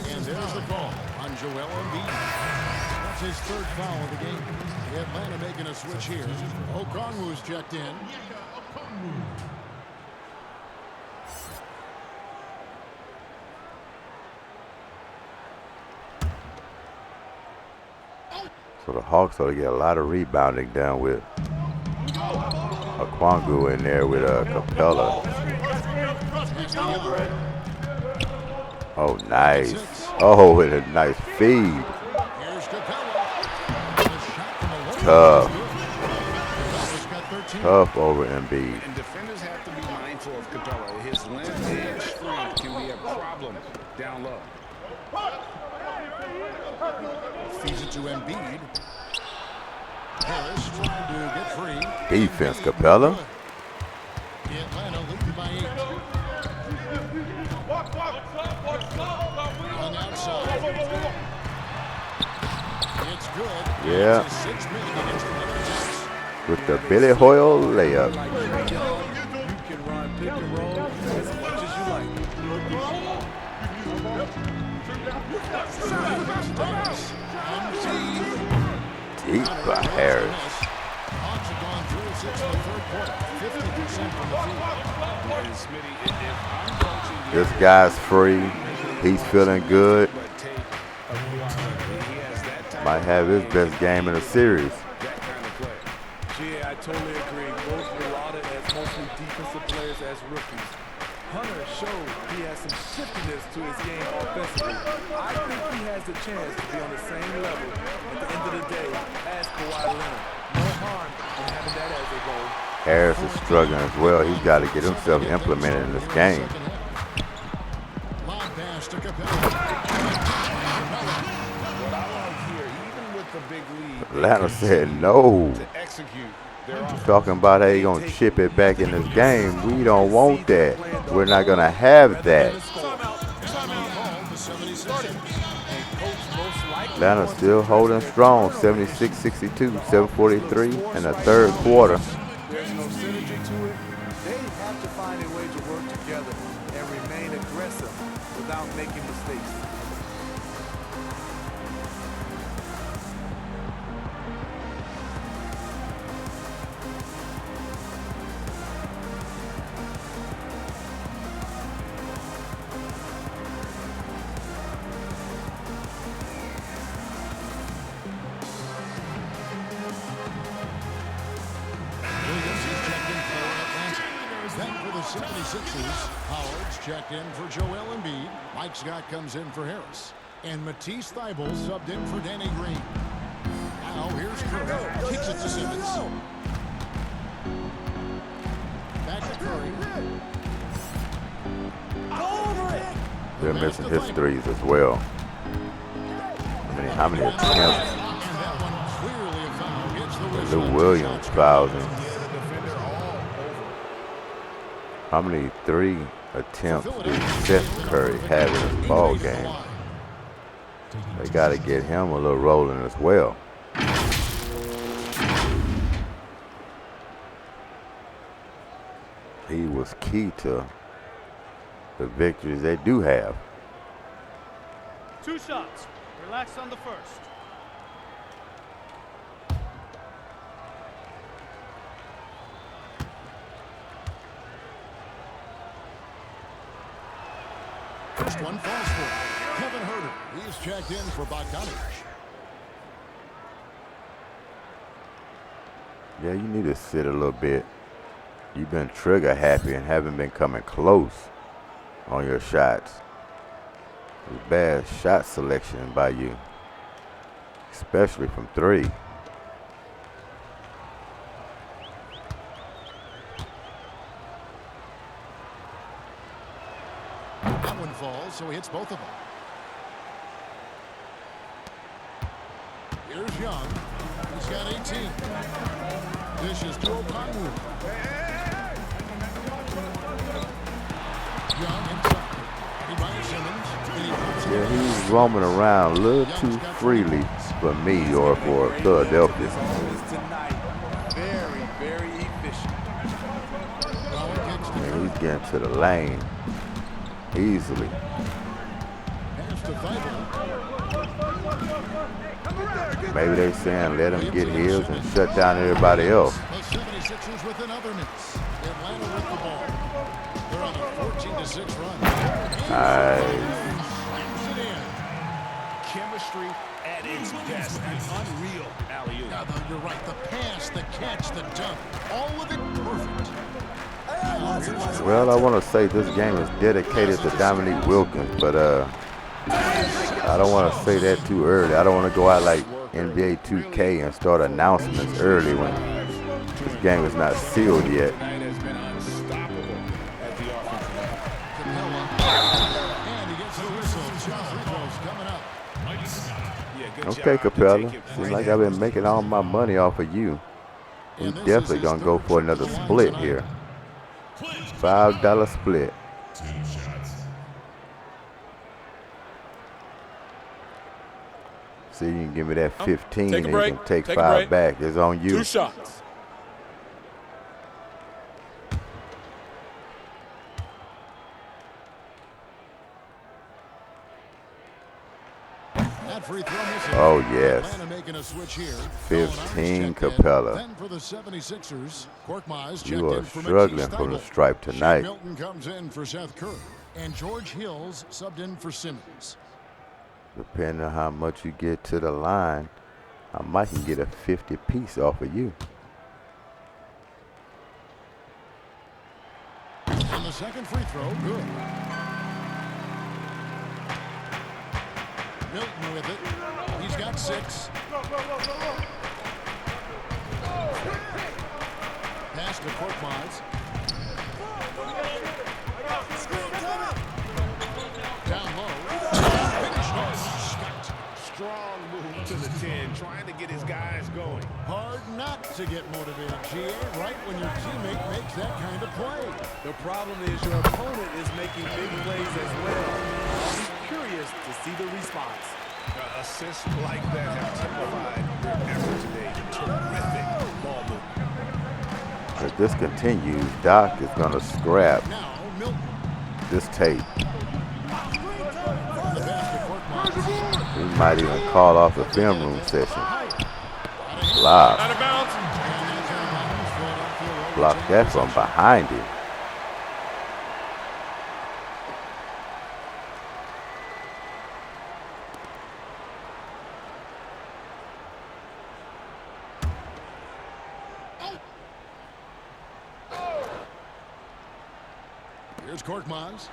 And there's the call on Joel Embiid. That's his third foul of the game. Atlanta making a switch here. Okongwu's checked in. So the Hawks ought to get a lot of rebounding done with Okongwu in there with Capella. Oh, nice. Oh, with a nice feed. Tough. Tough over Embiid. And defenders have to be mindful of Capella. His length and strength can be a problem down low. Feeds it to Embiid. Harris trying to get free. Defense, Capella. Atlanta leading by 8. On the outside. It's good. Yeah. It's a 6-minute against the Nuggets. With the Billy Hoyle layup. You can run pick and roll as much as you like. Deep by Harris. Hawks have gone through 6 in the third quarter. 50% from the field. This guy's free. He's feeling good. Might have his best game in the series. Yeah, I totally agree. Both were lauded as mostly defensive players as rookies. Hunter showed he has some shiftiness to his game offensively. I think he has the chance to be on the same level at the end of the day as Kawhi Leonard. No harm in having that as a goal. Harris is struggling as well. He's got to get himself implemented in this game. Long pass to Capella. Atlanta said no. Talking about how you going to chip it back in this game. We don't want that. We're not going to have that. Atlanta still holding strong. 76-62, 7:43 in the third quarter. There's no synergy to it. They have to find a way to work together and remain aggressive without making mistakes. Then for the 76ers, Howard's checked in for Joel Embiid. Mike Scott comes in for Harris. And Matisse Thybulle subbed in for Danny Green. Now here's Curry. Kicks it to Simmons. Back to Curry. They're missing his threes as well. How many attempts? Lou Williams fouls him. How many 3 attempts did Seth Curry have in this ball game? They got to get him a little rolling as well. He was key to the victories they do have. 2 shots. Relax on the first. First one falls for. Kevin Herter. He's checked in for Bogdanovich. Yeah, you need to sit a little bit. You've been trigger happy and haven't been coming close on your shots. It's bad shot selection by you, especially from 3. That one falls, so he hits both of them. Here's Young. He's got 18. Dishes to O'Connor. Young inside. He by Simmons. Yeah, he's roaming around a little too freely for me or for Philadelphia. Very, very efficient. And he's getting to the lane easily. Maybe they saying let him get his and shut down everybody else. The 76ers with another miss. Atlanta with the ball. They're on a 14-6 run. Nice. Chemistry at its best. An unreal alley-oop. Yeah, you're right. The pass, the catch, the dunk, all of it perfect. Well, I want to say this game is dedicated to Dominique Wilkins, but I don't want to say that too early. I don't want to go out like NBA2K and start announcements early when this game is not sealed yet. Okay, Capella. Seems like I've been making all my money off of you. We definitely gonna go for another split here. $5 split. See, you can give me that 15 and you can take 5 back. It's on you. 2 shots. Oh, yes. 15 Capella. You are struggling from the stripe tonight. Milton comes in for Seth Curry, and George Hills subbed in for Simmons. Depending on how much you get to the line, I might can get a 50 piece off of you. And the second free throw, good. Milton with it. He's got 6. Pass to Korkmaz. Down low. Strong move to the 10, trying to get his guys going. Hard not to get motivated, GA, right when your teammate makes that kind of play. The problem is your opponent is making big plays as well. I'll be curious to see the response. Assists like that have typified their effort today. Terrific ball movement. If this continues, Doc is going to scrap this tape. He might even call off the film room session. Live. Block that from behind him. Here's Korkmaz.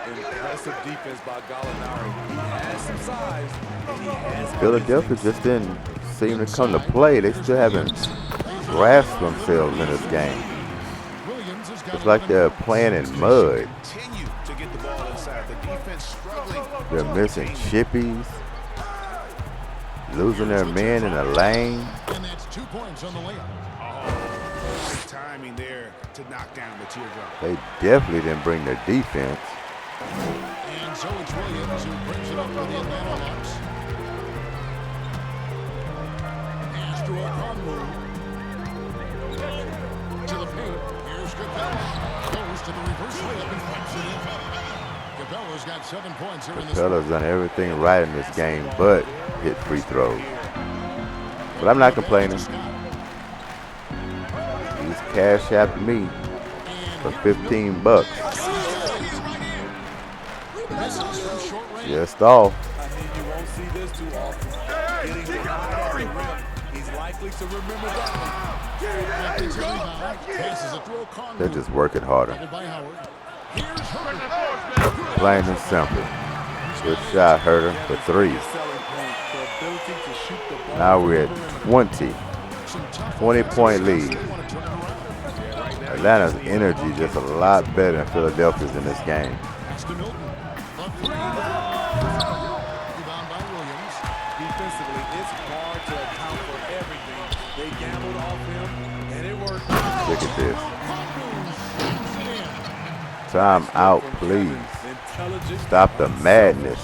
Impressive defense by Gallinari. He has some size, and he has Philadelphia just didn't seem to come to play. They still haven't grasped themselves in this game. It's like they're playing in mud. They're missing chippies, losing their men in the lane. And that's 2 points on the layup. Timing there to knock down the teardrop. They definitely didn't bring their defense. And so it's Williams who brings it up for the Atlanta Hawks. Pass to O'Connor. To the paint. Here's Capella. Goes to the reverse layup and puts it in. Capella's got 7 points here in this. Capella's done everything right in this game but hit free throws. But I'm not complaining. He's cash after me for 15 bucks. Just off. I mean, you won't see this too often. Getting likely to remember that one. Offensive rebound. Passes it through Conf. They're just working harder. Doubled by Howard. Here's Hurter. Plain and simple. Good shot, Hurter, for 3. Now we're at 20. 20-point lead. Atlanta's energy just a lot better than Philadelphia's in this game. Pass to Milton. Up 3. Rebound by Williams. Defensively, it's hard to account for everything. They gambled off him, and it worked. Look at this. Time out, please. Stop the madness.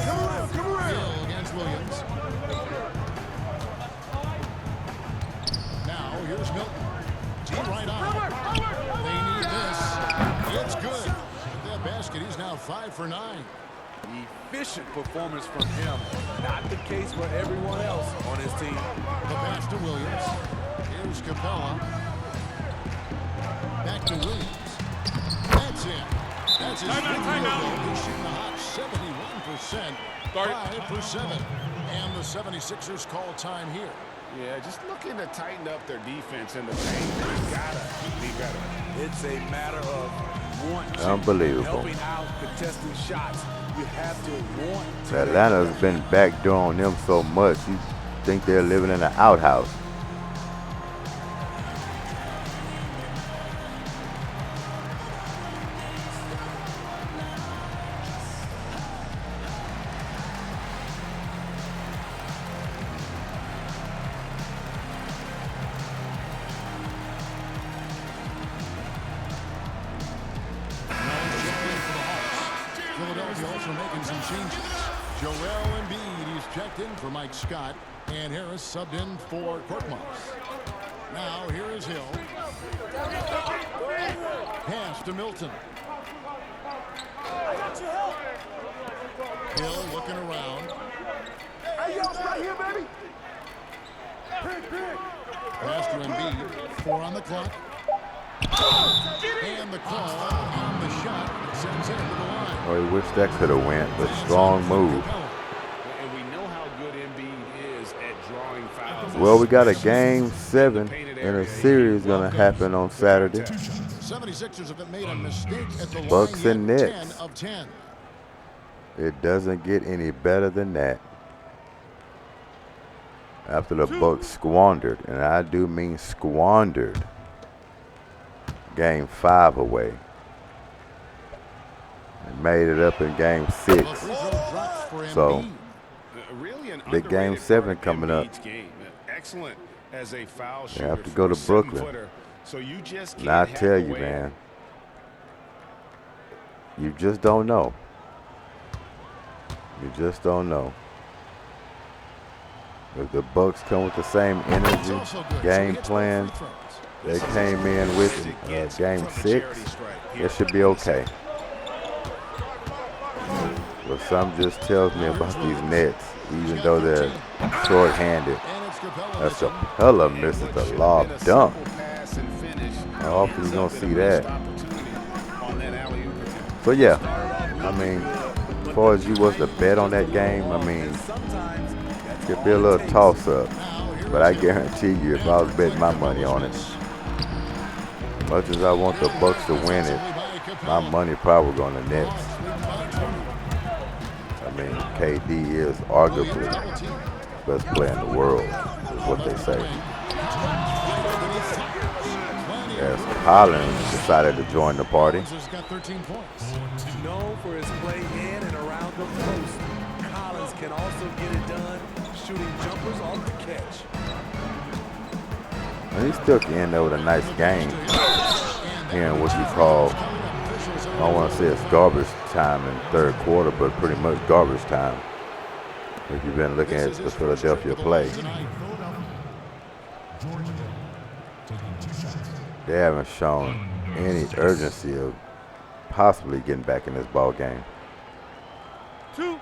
Hill against Williams. Now here's Milton. Deep right on. They need this. It's good. With that basket, he's now 5 for 9. Efficient performance from him. Not the case for everyone else on his team. The pass to Williams. Here's Capella. Back to Williams. That's it. That's his fifth field goal. He's shooting a hot 71%. 5 for 7. And the 76ers call time here. Yeah, just looking to tighten up their defense in the paint. They gotta be better. It's a matter of want to. Unbelievable. Helping out, contesting shots. You have to want to. Atlanta's been backdooring them so much, you think they're living in an outhouse. Philadelphia also making some changes. Joel Embiid, he's checked in for Mike Scott, and Harris subbed in for Korkmaz. Now here is Hill. Pass to Milton. Hill looking around. Hey, yo, right here, baby. Pass to Embiid. 4 on the clock. And the call on the shot sends it into the line. Oh, he wished that could have went, but strong move. And we know how good Embiid is at drawing fouls. Well, we got a game 7 and a series going to happen on Saturday. 76ers have made a mistake at the Bucks line and yet. Nets. 10 of 10. It doesn't get any better than that. After the Bucks squandered, and I do mean squandered, game 5 away. And made it up in game 6. So, big game 7 coming up. Excellent as a foul You have shooter to go to for a Brooklyn. 7-footer. So you just And I can't tell hack you, away. man, you just don't know. You just don't know. If the Bucks come with the same energy, game plan they came in with in game 6, it should be okay. But something just tells me about these Nets, even though they're short-handed. That's Capella misses the lob dunk. How often you gonna see that? So yeah, I mean, as far as you was to bet on that game, I mean, it could be a little toss-up. But I guarantee you, if I was betting my money on it, as much as I want the Bucks to win it, my money probably going to Nets. I mean, KD is arguably the best player in the world, is what they say. As Collins decided to join the party. Known for his play in and around the post, Collins can also get it done shooting jumpers off the catch. And he still can end up with a nice game here in what you call, I don't want to say it's garbage time in third quarter, but pretty much garbage time if you've been looking at the Philadelphia play. They haven't shown any urgency of possibly getting back in this ball game. 2.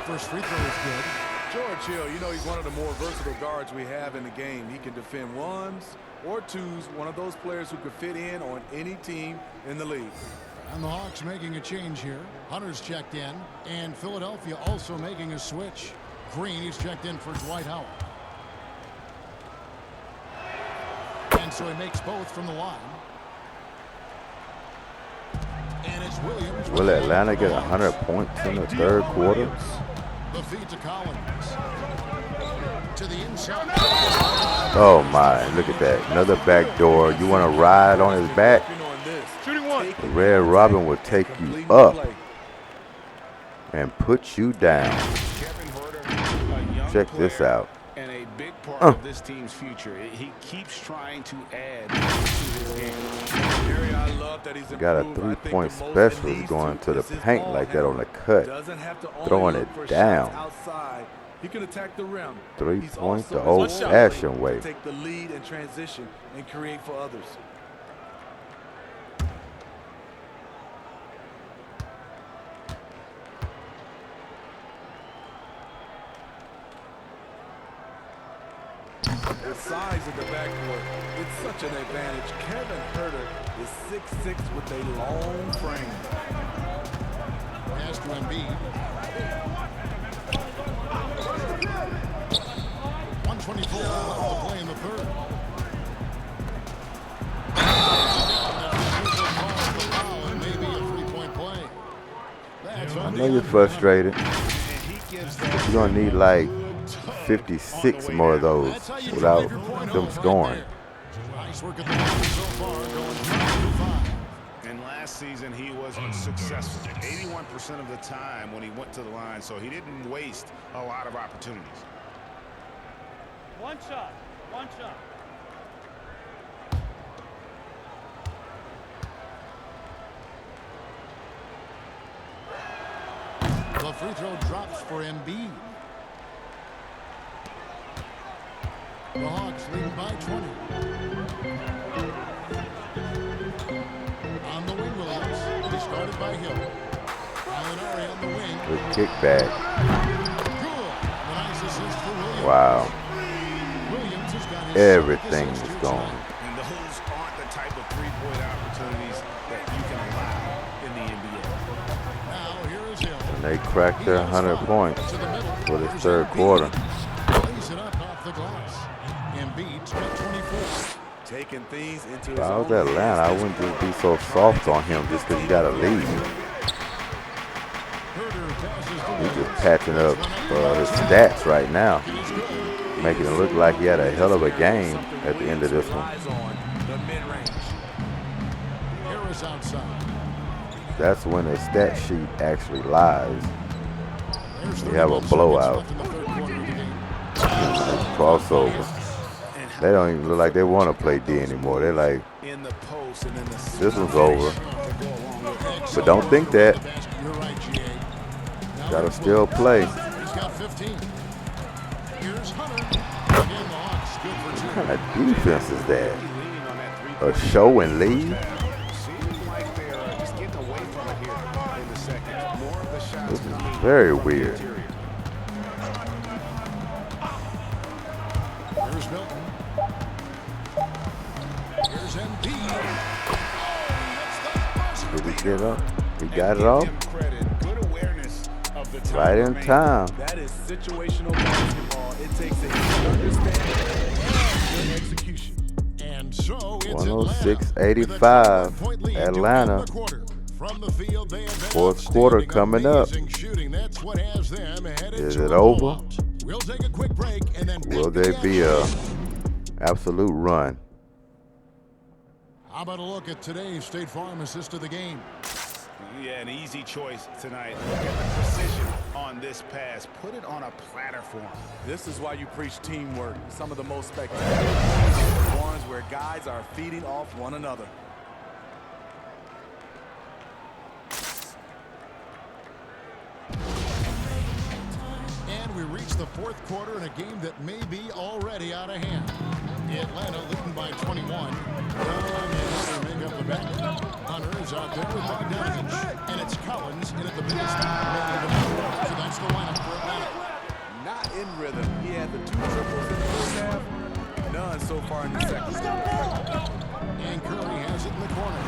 First free throw is good. George Hill, you know, he's one of the more versatile guards we have in the game. He can defend ones, or twos, one of those players who could fit in on any team in the league. And the Hawks making a change here. Hunter's checked in, and Philadelphia also making a switch. Green is checked in for Dwight Howard. And so he makes both from the line. And it's Williams. Will Atlanta get 100 points in the third quarter? The feed to Collins. To the inside. Oh my, look at that. Another back door. You want to ride on his back? Shooting one. The Red Robin will take you up and put you down. Check this out. And a big part of this team's future. He keeps trying to add to his game. Got a three-point specialist going to the paint like that on the cut. Throwing it down. He can attack the rim. 3 points the old-fashioned way. Take the lead and transition and create for others. The size of the backcourt, it's such an advantage. Kevin Huerter is 6'6" with a long frame. Pass to Embiid. 124 left to play in the third. Maybe a 3-point play. I know you're frustrated. You're going to need like 56 more of those without them scoring. Nice work at the line so far, going 5-5. And last season he wasn't successful 81% of the time when he went to the line, so he didn't waste a lot of opportunities. One shot. One shot. The free throw drops for Embiid. The Hawks lead by 20. On the wing, Williams. He started by Hill. Gallinari on the wing. Good kickback. Good. The nice assist for Williams. Wow. Williams has got his Everything is second assist gone. tonight. And those aren't the type of three-point opportunities that you can allow in the NBA. Now here is Hill. And they cracked their 100 points for the third quarter. Lays it up off the glass. Embiid's got 24. Taking things into his If I was own Atlanta, I hands. wouldn't just be so soft on him just because he got a lead. He's just patching up his stats right now, making it look like he had a hell of a game at the end of this one. Harris outside. That's when the stat sheet actually lies. You have a blowout. Crossover. They don't even look like they want to play D anymore. They're like, this one's over. But don't think that. Gotta still play. He's got 15. Here's Hunter. Again, the Hawks good for 2. What kind of defense is that? A show and leave? This is very weird. Here's Milton. Here's Embiid. Did he get up? He got it off? Right in time. That is situational basketball. It takes a good understanding and good execution. And so it's 106-85. Atlanta. From the field, they have Fourth quarter coming up. shooting. That's what has them headed Is to it a over? blowout. We'll take a quick break and then Will there be a absolute run? How about a look at today's State Farm assist of the game? Yeah, an easy choice tonight. Look at the precision on this pass. Put it on a platter for him. This is why you preach teamwork. Some of the most spectacular ones where guys are feeding off one another. And we reach the fourth quarter in a game that may be already out of hand. Atlanta leading by 21. They make up the back. Hunter is out there with Bogdanovich. And it's Collins in at the biggest spot. So that's the lineup for Atlanta. Not in rhythm. He had the 2 triples in the first half. None so far in the second. And Curry has it in the corner.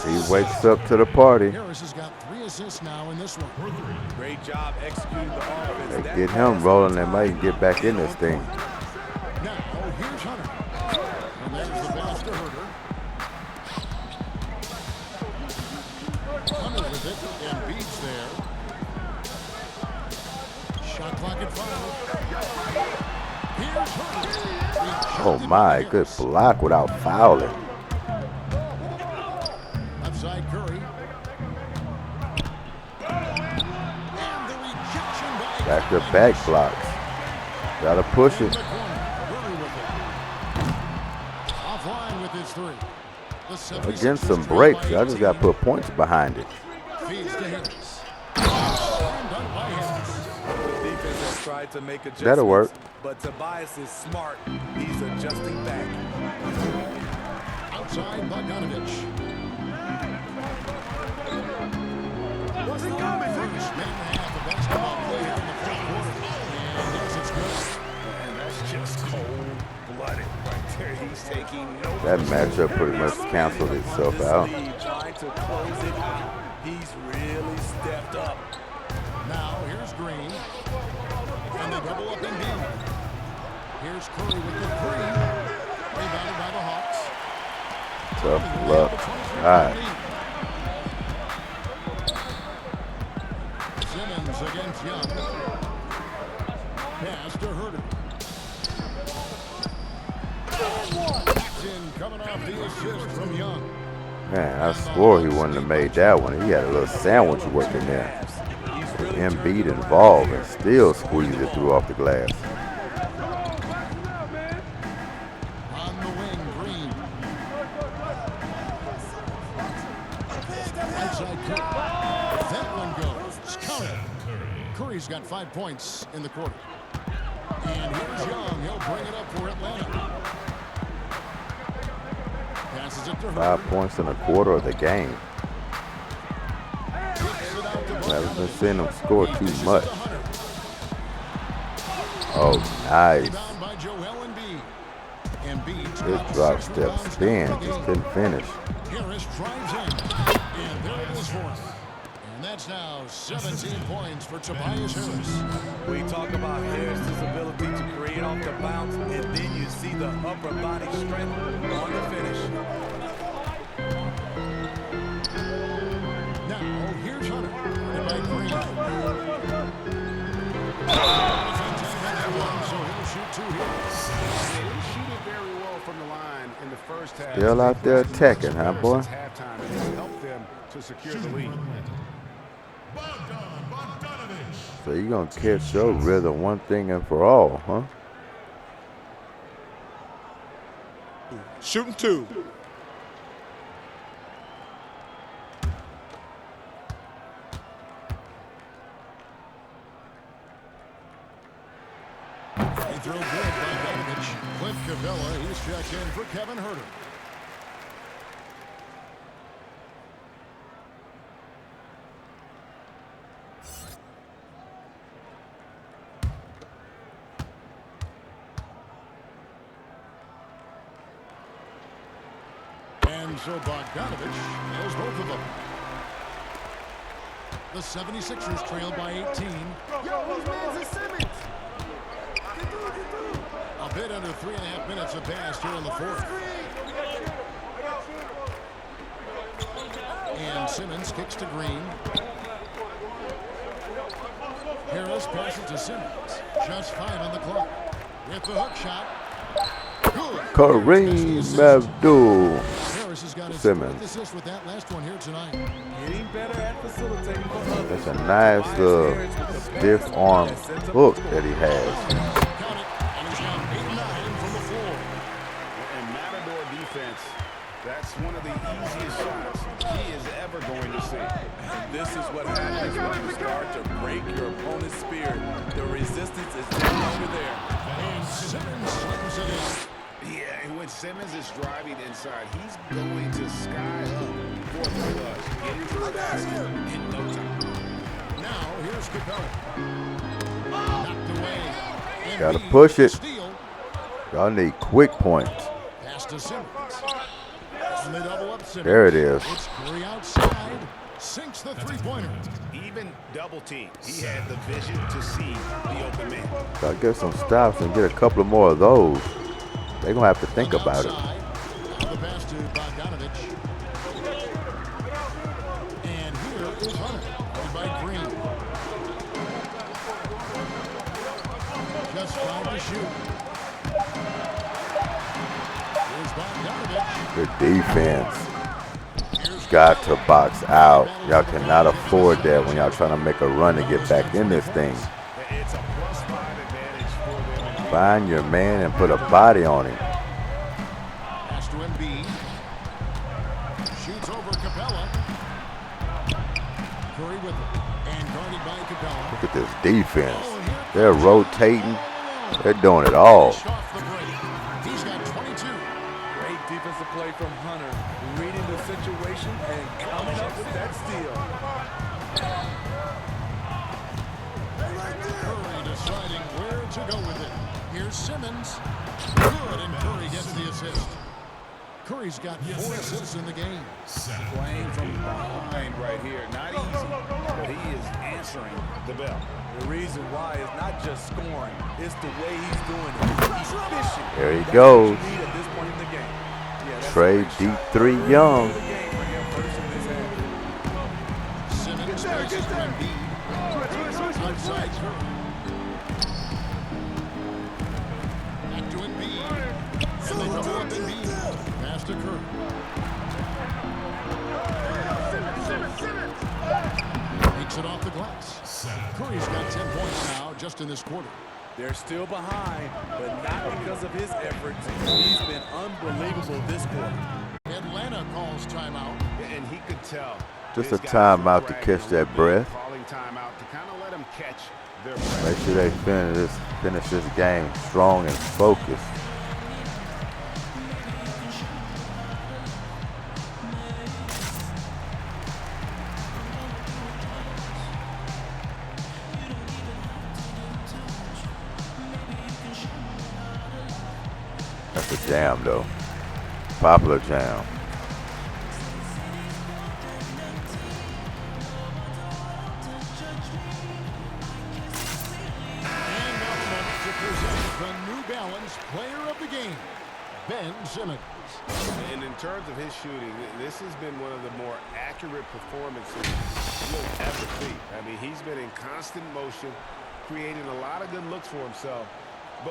He wakes up to the party. Harris has got 3 assists now in this one. Great job executing the offense. They get him rolling, they might get back in this thing. Now, here's Hunter. And there's the pass to Herter. Hunter with it, and Beats there. Shot clock at 5. Here's Herter. Oh my, good block without fouling. Left side Curry. And the rejection by Back to back blocks. Gotta push it. Offline with his 3. Against some breaks, I just gotta put points behind it. Feeds to Harris. The defense has tried to make adjustments. That'll work. But Tobias is smart. He's adjusting back. Outside Bogdanovich. What's coming? First man half of basketball play here in the fourth quarter. And yes, it's good. And that's just cold-blooded right there. He's taking no. That matchup pretty much canceled itself out. Trying to close it out. He's really stepped up. Now here's Green. And they double up in B. Here's Curry with the 3. Rebounded by the Hawks. Tough luck. All right. Simmons against Young. Pass to Herter. Jackson coming off the assist from Young. Man, I swore he wouldn't have made that one. He had a little sandwich working there. Embiid involved and still squeezed it through off the glass. On the wing, Green. Outside Curry. That one goes. Counted. Curry's got 5 points in the quarter. And here's Young. He'll bring it up for Atlanta. Passes it to Herter. 5 points in a quarter of the game. I haven't been seeing him score too much. Oh, nice. His drop step spin, just couldn't finish. Harris drives in, and there it is for him. And that's now 17 points for Tobias Harris. We talk about Harris's ability to create off the bounce, and then you see the upper body strength on the finish. Now, here's Hunter. And by Green. So he'll shoot 2 here. He shooted very well from the line in the first half. Still out there attacking, huh, boy? Halftime, and it's helped them to secure the lead. So you're going to catch your rhythm one thing and for all, huh? Shooting 2. He threw good by Bogdanovich. Clint Capella, he's checked in for Kevin Herter. And so Bogdanovich knows both of them. The 76ers trail by 18. Yo, whose man's is Simmons? A bit under 3.5 minutes have passed here in the fourth. And Simmons kicks to Green. Harris passes to Simmons. Just 5 on the clock. With the hook shot. Good. Kareem Abdul Harris has got his Simmons. assist with that last one here tonight. Getting better at facilitating for others. That's a nice stiff arm hook that he has. And Matador defense, that's one of the easiest shots he is ever going to see. And this is what happens when you start to break your opponent's spirit. The resistance is no longer there. And Simmons slams it in. Yeah, and when Simmons is driving inside, he's going to sky up for the plus. Get into the basket in no time. Now here's Capella. Knocked away. Gotta push it. Steal. Y'all need quick points. Pass to Simmons. And they double up Simmons. There it is. It's Curry outside. Sinks the three-pointer. Even double team. He had the vision to see the open man. Gotta get some stops and get a couple of more of those. They're gonna have to think about it. Now the pass to Bogdanovich. And here is Hunter. Led by Green. Just trying to shoot. Here's Bogdanovich. Good defense. Got to box out. Y'all cannot afford that when y'all trying to make a run to get back in this thing. It's a +5 advantage for them. Find your man and put a body on him. Pass to Embiid. Shoots over Capella. Curry with it. And guarded by Capella. Look at this defense. They're rotating. They're doing it all. He's got 22. Great defensive play from Hunter, reading the situation and coming up with that steal. Curry deciding where to go with it. Here's Simmons. Good, and Curry gets the assist. Curry's got 4 assists in the game. Playing from behind right here. Not easy, but he is answering the bell. The reason why is not just scoring, it's the way he's doing it. He's efficient. There he goes. That's what you need at this point in the game. Trey deep three young. Simmons faces Embiid. Outside Curry. Back to Embiid. And they double up Embiid. Pass to Curry. Takes it off the glass. Curry's got 10 points now just in this quarter. They're still behind, but not because of his efforts. He's been unbelievable this quarter. Atlanta calls timeout. And he could tell. Just a timeout to catch that breath. Calling timeout to kind of let him catch their breath. Make sure they finish this game strong and focused. That's a jam, though. Popular jam. The New Balance Player of the Game, Ben Simmons. And in terms of his shooting, this has been one of the more accurate performances you'll ever see. I mean, he's been in constant motion, creating a lot of good looks for himself.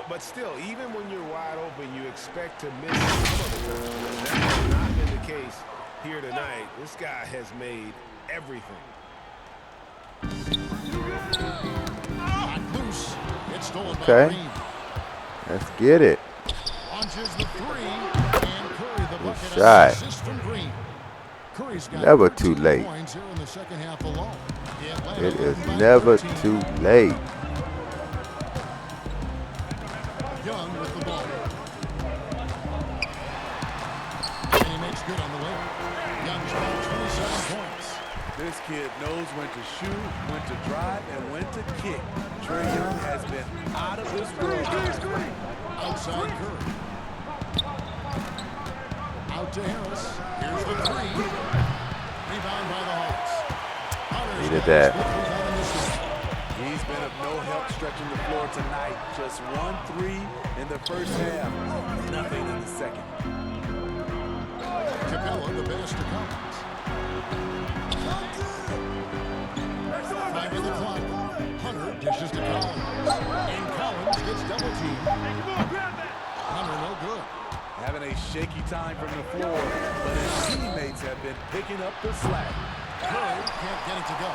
But still, even when you're wide open, you expect to miss some of it. That has not been the case here tonight. This guy has made everything. Not loose. It's stolen by Okay. Green. Let's get it. Launches the three, and Curry the bucket shot. assist from Green. Curry's got Never too 13 late. points here in the second half alone. Atlanta It is leading by never 13. too late. Young with the ball. And he makes good on the way. Young's got 27 points. This kid knows when to shoot, when to drive, and when to kick. Trae Young has been out of this world. Outside Curry. Out to Harris. Here's the three. Rebound by the Hawks. Hunter's Needed got that. his fifth rebound in this game. He's been of no help stretching the floor tonight. Just 1-3 in the first half. Nothing in the second. Capella, the pass to Collins. 5 on the clock. Hunter dishes to Collins. And Collins gets double teamed. Hunter no good. Having a shaky time from the floor, but his teammates have been picking up the slack. Curry can't get it to go.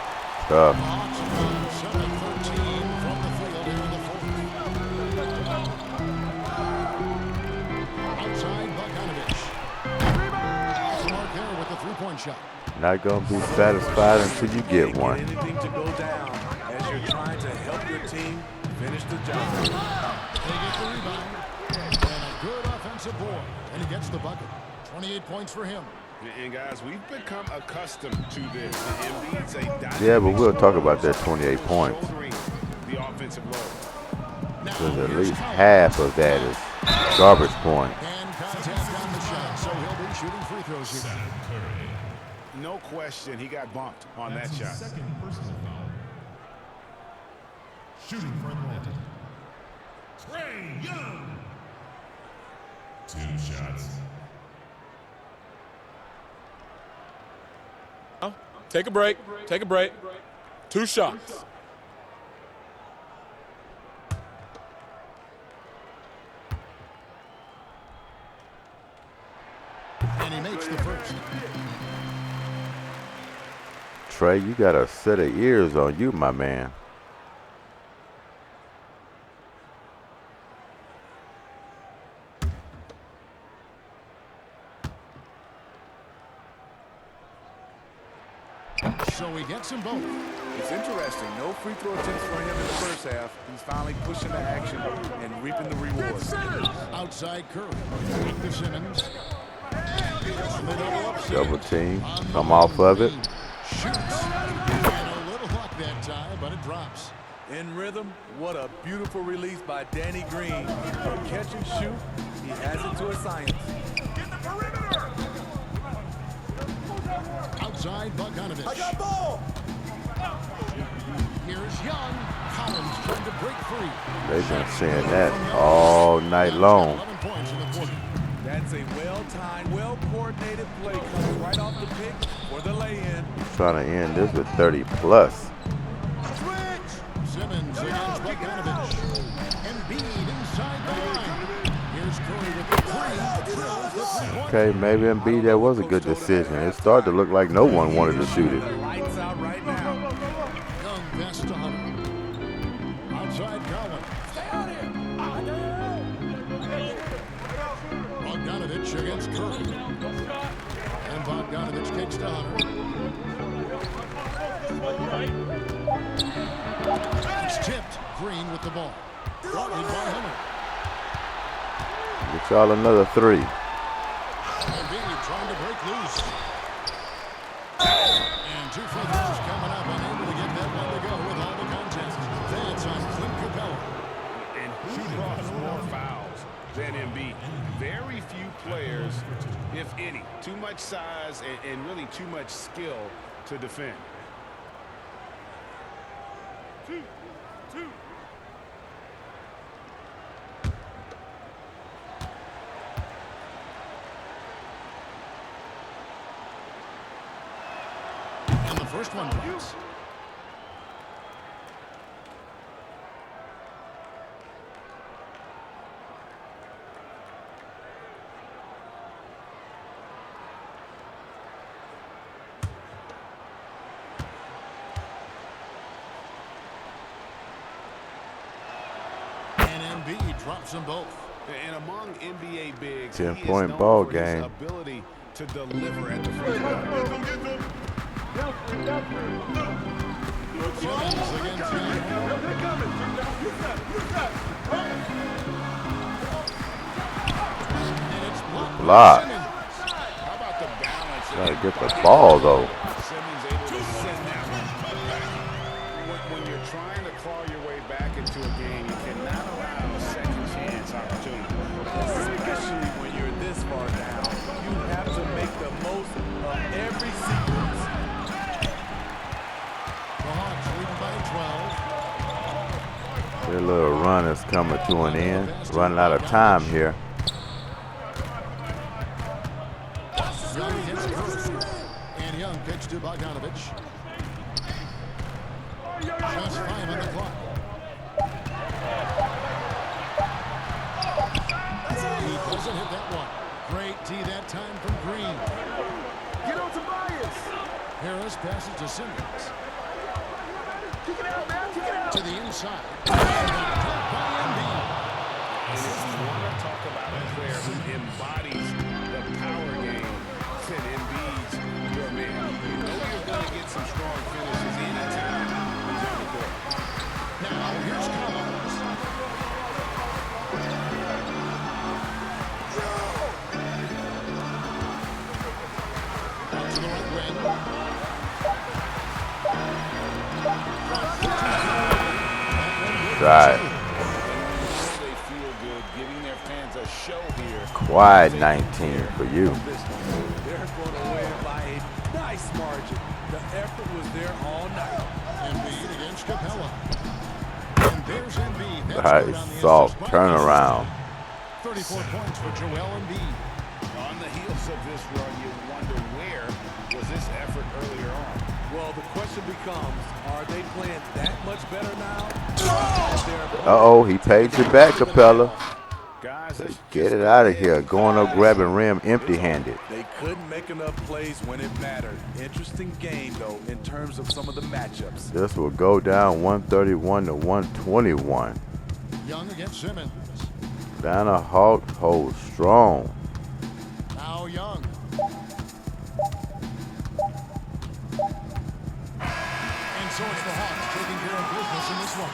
Tough. Hawks are down 7-13 from the field here in the fourth. Outside Bogdanovich. Off the mark there with the three-point shot. Not gonna be satisfied until you get one. Anything to go down as you're trying to help your team finish the job. They get the rebound. And a good offensive board. And he gets the bucket. 28 points for him. And guys, we've become accustomed to this. Embiid's a dynamic Yeah, but we'll talk about that 28 points. shouldering the offensive load. Because at least half of that is Garbage point. And contact on the shot, so he'll be shooting free throws here. No question, he got bumped on that shot. Second personal foul. Shooting for Atlanta. Trae Young. 2 shots. Take a break. Take a break. 2 shots. And he makes the first. Trae, you got a set of ears on you, my man. So he gets them both. It's interesting. No free throw attempts for him in the first half. He's finally pushing the action and reaping the rewards. Outside Curry. To Simmons. Double team. Come off of it. Shoots. And a little luck that time, but it drops. In rhythm, what a beautiful release by Danny Green. From catch and shoot, he has it to a science. Get the perimeter. Outside Bogdanovich. I got ball. Here's Young. Collins trying to break free. They've been saying that all night long. 11 points in the quarter. That's a well-timed, well-coordinated play. Comes right off the pick for the lay-in. Trying to end this with 30 plus. Simmons against Bogdanovich. Embiid inside the line. Here's Curry with the three. Drills the three-point. Okay, maybe Embiid, that was a good decision. It started to look like no one wanted to shoot it. Lights out right now. Young pass to Hunter. Outside Collins. Bogdanovich against Curry. And Bogdanovich kicks to Hunter. It's tipped. Green with the ball. Guarded by Hunter. Get y'all another 3. Embiid trying to break loose. And 2 free throws coming up. Unable to get that one to go with all the contact. That's on Clint Capella. And who draws more fouls than Embiid? Very few players, if any. Too much size and really too much skill to defend. 2. And the first one drops. And Embiid drops them both. And among NBA bigs, 10-point ball for his game. ability to deliver at the free throw. Simmons against And it's blocked by Block. Simmons. How about the balance? Gotta get the ball, though. Simmons able to send that one back. When you're trying to claw your way back into a game, you cannot allow second chance opportunities. Especially when you're this far down, you have to make the most of every sequence. The Hawks leading by 12. Their little run is coming to an end. Running out of time here. Young hits Curry. And Young pitch to Bogdanovich. Just 5 on the clock. He doesn't hit that one. Great D that time from Green. Get on Tobias. Harris passes to Simmons. Kick it out, man. Kick it out. To the inside. And blocked by Embiid. And if you want to talk about a player who embodies the power game, then Embiid's your man. You know you're going to get some strong finishes anytime he's on the court. Now here's Collins. Out to the right wing. Right. They feel good giving their fans a Wide 19 for you. They're going to win by a nice margin. The effort was there all night. Embiid against Capella. And there's Embiid. That's Nice good on the soft assist by turnaround. 34 points for Joel Embiid. On the heels of this run, you wonder where was this effort earlier on? Well, the question becomes, are they playing that much better now? Uh-oh, he paid you back, Capella. Guys, Get it out of here. Going up, grabbing rim empty-handed. They couldn't make enough plays when it mattered. Interesting game, though, in terms of some of the matchups. This will go down 131 to 121. Young against Simmons. Atlanta Hawks hold strong. Now Young. And so it's the Hawks taking care of business in this one.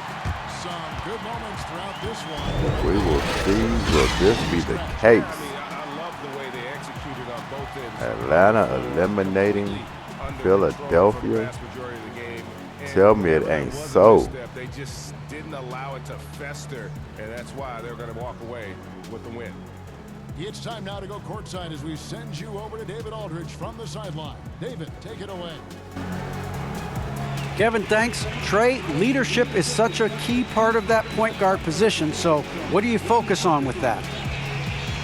Some good moments throughout this one. We will see, will this be the case? I love the way they executed on both ends. Atlanta eliminating Philadelphia. Tell me it ain't so. They just didn't allow it to fester, and that's why they're going to walk away with the win. It's time now to go courtside as we send you over to David Aldridge from the sideline. David, take it away. Kevin, thanks. Trey, leadership is such a key part of that point guard position. So what do you focus on with that?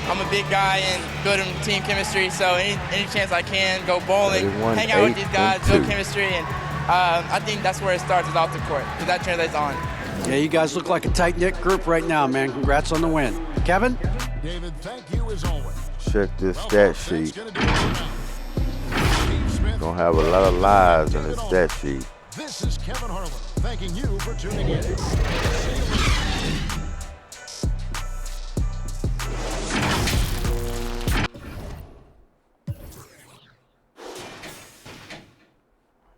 I'm a big guy and building team chemistry, so any chance I can, go bowling, hang out with these guys, build chemistry, and I think that's where it starts, is off the court, because that translates on. Yeah, you guys look like a tight-knit group right now, man. Congrats on the win. Kevin? David, thank you as always. Check this stat sheet. Gonna have a lot of lies in this stat sheet. This is Kevin Harlan thanking you for tuning in.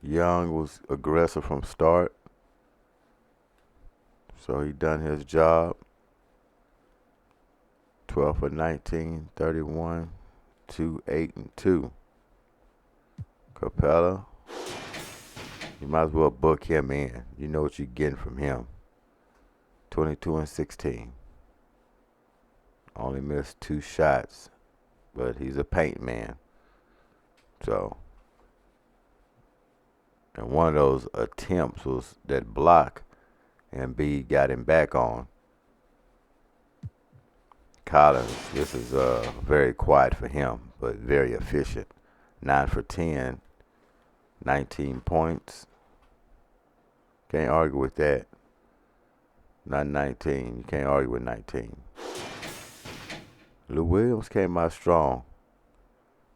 Young was aggressive from start, so he done his job. 12 for 19, 31, 2, 8, and 2. Capella, you might as well book him in. You know what you're getting from him. 22 and 16. Only missed 2 shots, but he's a paint man. So, and one of those attempts was that block Embiid got him back on. Collins, this is very quiet for him, but very efficient. 9 for 10, 19 points. Can't argue with that. Not 19. You can't argue with 19. Lou Williams came out strong.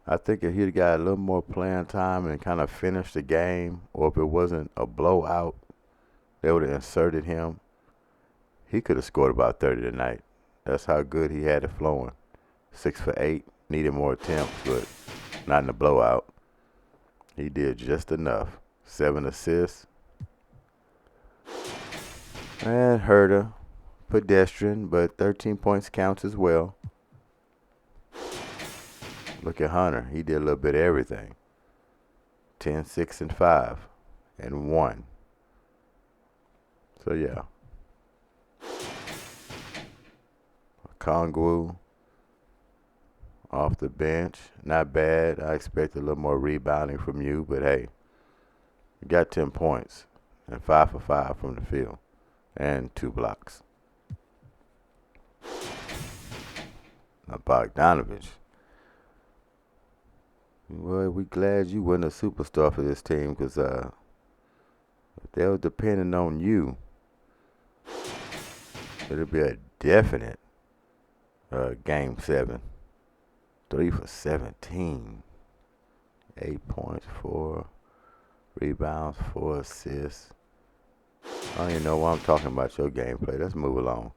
I think if he'd got a little more playing time and kind of finished the game, or if it wasn't a blowout, they would have inserted him. He could have scored about 30 tonight. That's how good he had it flowing. 6 for 8. Needed more attempts, but not in the blowout. He did just enough. 7 assists. And Herder, pedestrian, but 13 points counts as well. Look at Hunter. He did a little bit of everything. 10, 6, and 5, and 1. So, yeah. Kongwu off the bench. Not bad. I expect a little more rebounding from you, but hey, you got 10 points and 5 for 5 from the field and 2 blocks. Now Bogdanovich. Well, we glad you wasn't a superstar for this team, because if they were depending on you, it'll be a definite game 7. 3 for 17. 8 points, 4 rebounds, 4 assists. I don't even know why I'm talking about your gameplay. Let's move along.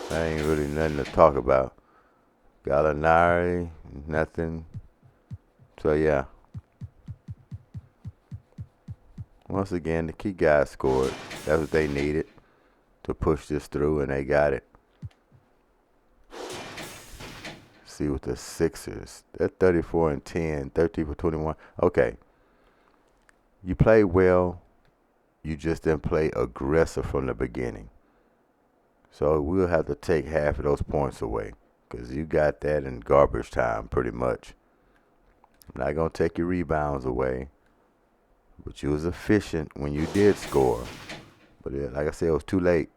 That ain't really nothing to talk about. Gallinari, nothing. So, yeah. Once again, the key guys scored. That's what they needed to push this through, and they got it. See with the Sixers. They're 34 and 10, 13 for 21. Okay. You play well. You just didn't play aggressive from the beginning. So we'll have to take half of those points away. because you got that in garbage time pretty much. I'm not going to take your rebounds away, but you was efficient when you did score. But like I said, it was too late,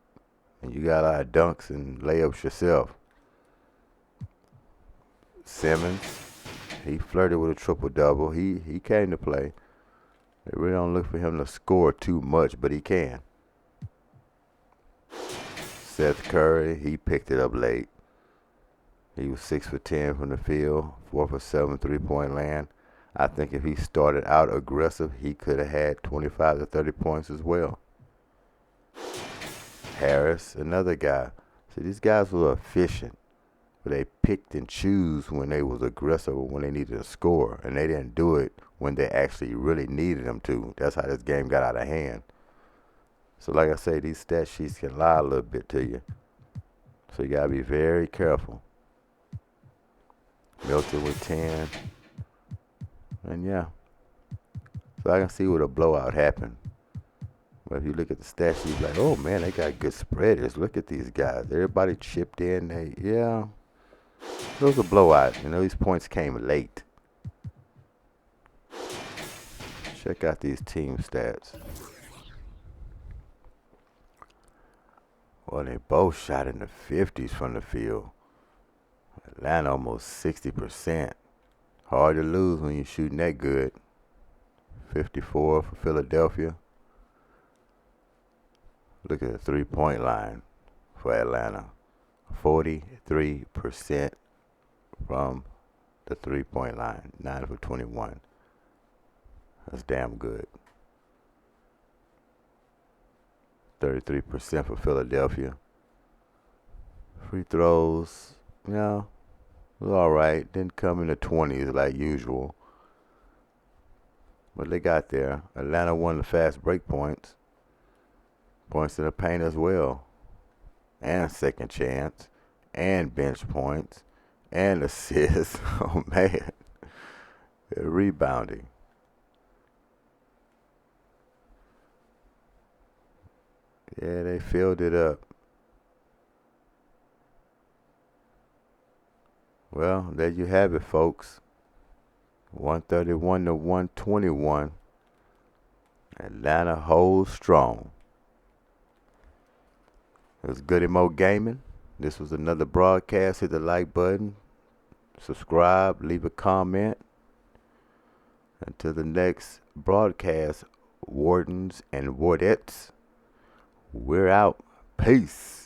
and you got a lot of dunks and layups yourself. Simmons, he flirted with a triple-double. He came to play. They really don't look for him to score too much, but he can. Seth Curry, he picked it up late. He was 6 for 10 from the field, 4 for 7 3-point land. I think if he started out aggressive, he could have had 25 to 30 points as well. Harris, another guy. See, these guys were efficient, but they picked and choose when they was aggressive or when they needed to score, and they didn't do it when they actually really needed them to. That's how this game got out of hand. So like I say, these stat sheets can lie a little bit to you. So you got to be very careful. Milton with 10. And yeah. So I can see where the blowout happened. But if you look at the stat sheet, like, oh man, they got good spreaders. Look at these guys. Everybody chipped in. It was a blowout. These points came late. Check out these team stats. Well, they both shot in the 50s from the field. Atlanta almost 60%. Hard to lose when you're shooting that good. 54 for Philadelphia. Look at the three-point line for Atlanta. 43% from the three-point line. 9 for 21. That's damn good. 33% for Philadelphia. Free throws, it was all right. Didn't come in the 20s like usual. But they got there. Atlanta won the fast break points. Points in the paint as well. And second chance. And bench points. And assists. Oh, man. They're rebounding. Yeah, they filled it up. Well, there you have it, folks. 131 to 121. Atlanta holds strong. It was Goodymo Gaming. This was another broadcast. Hit the like button. Subscribe. Leave a comment. Until the next broadcast, Wardens and Wardettes. We're out. Peace.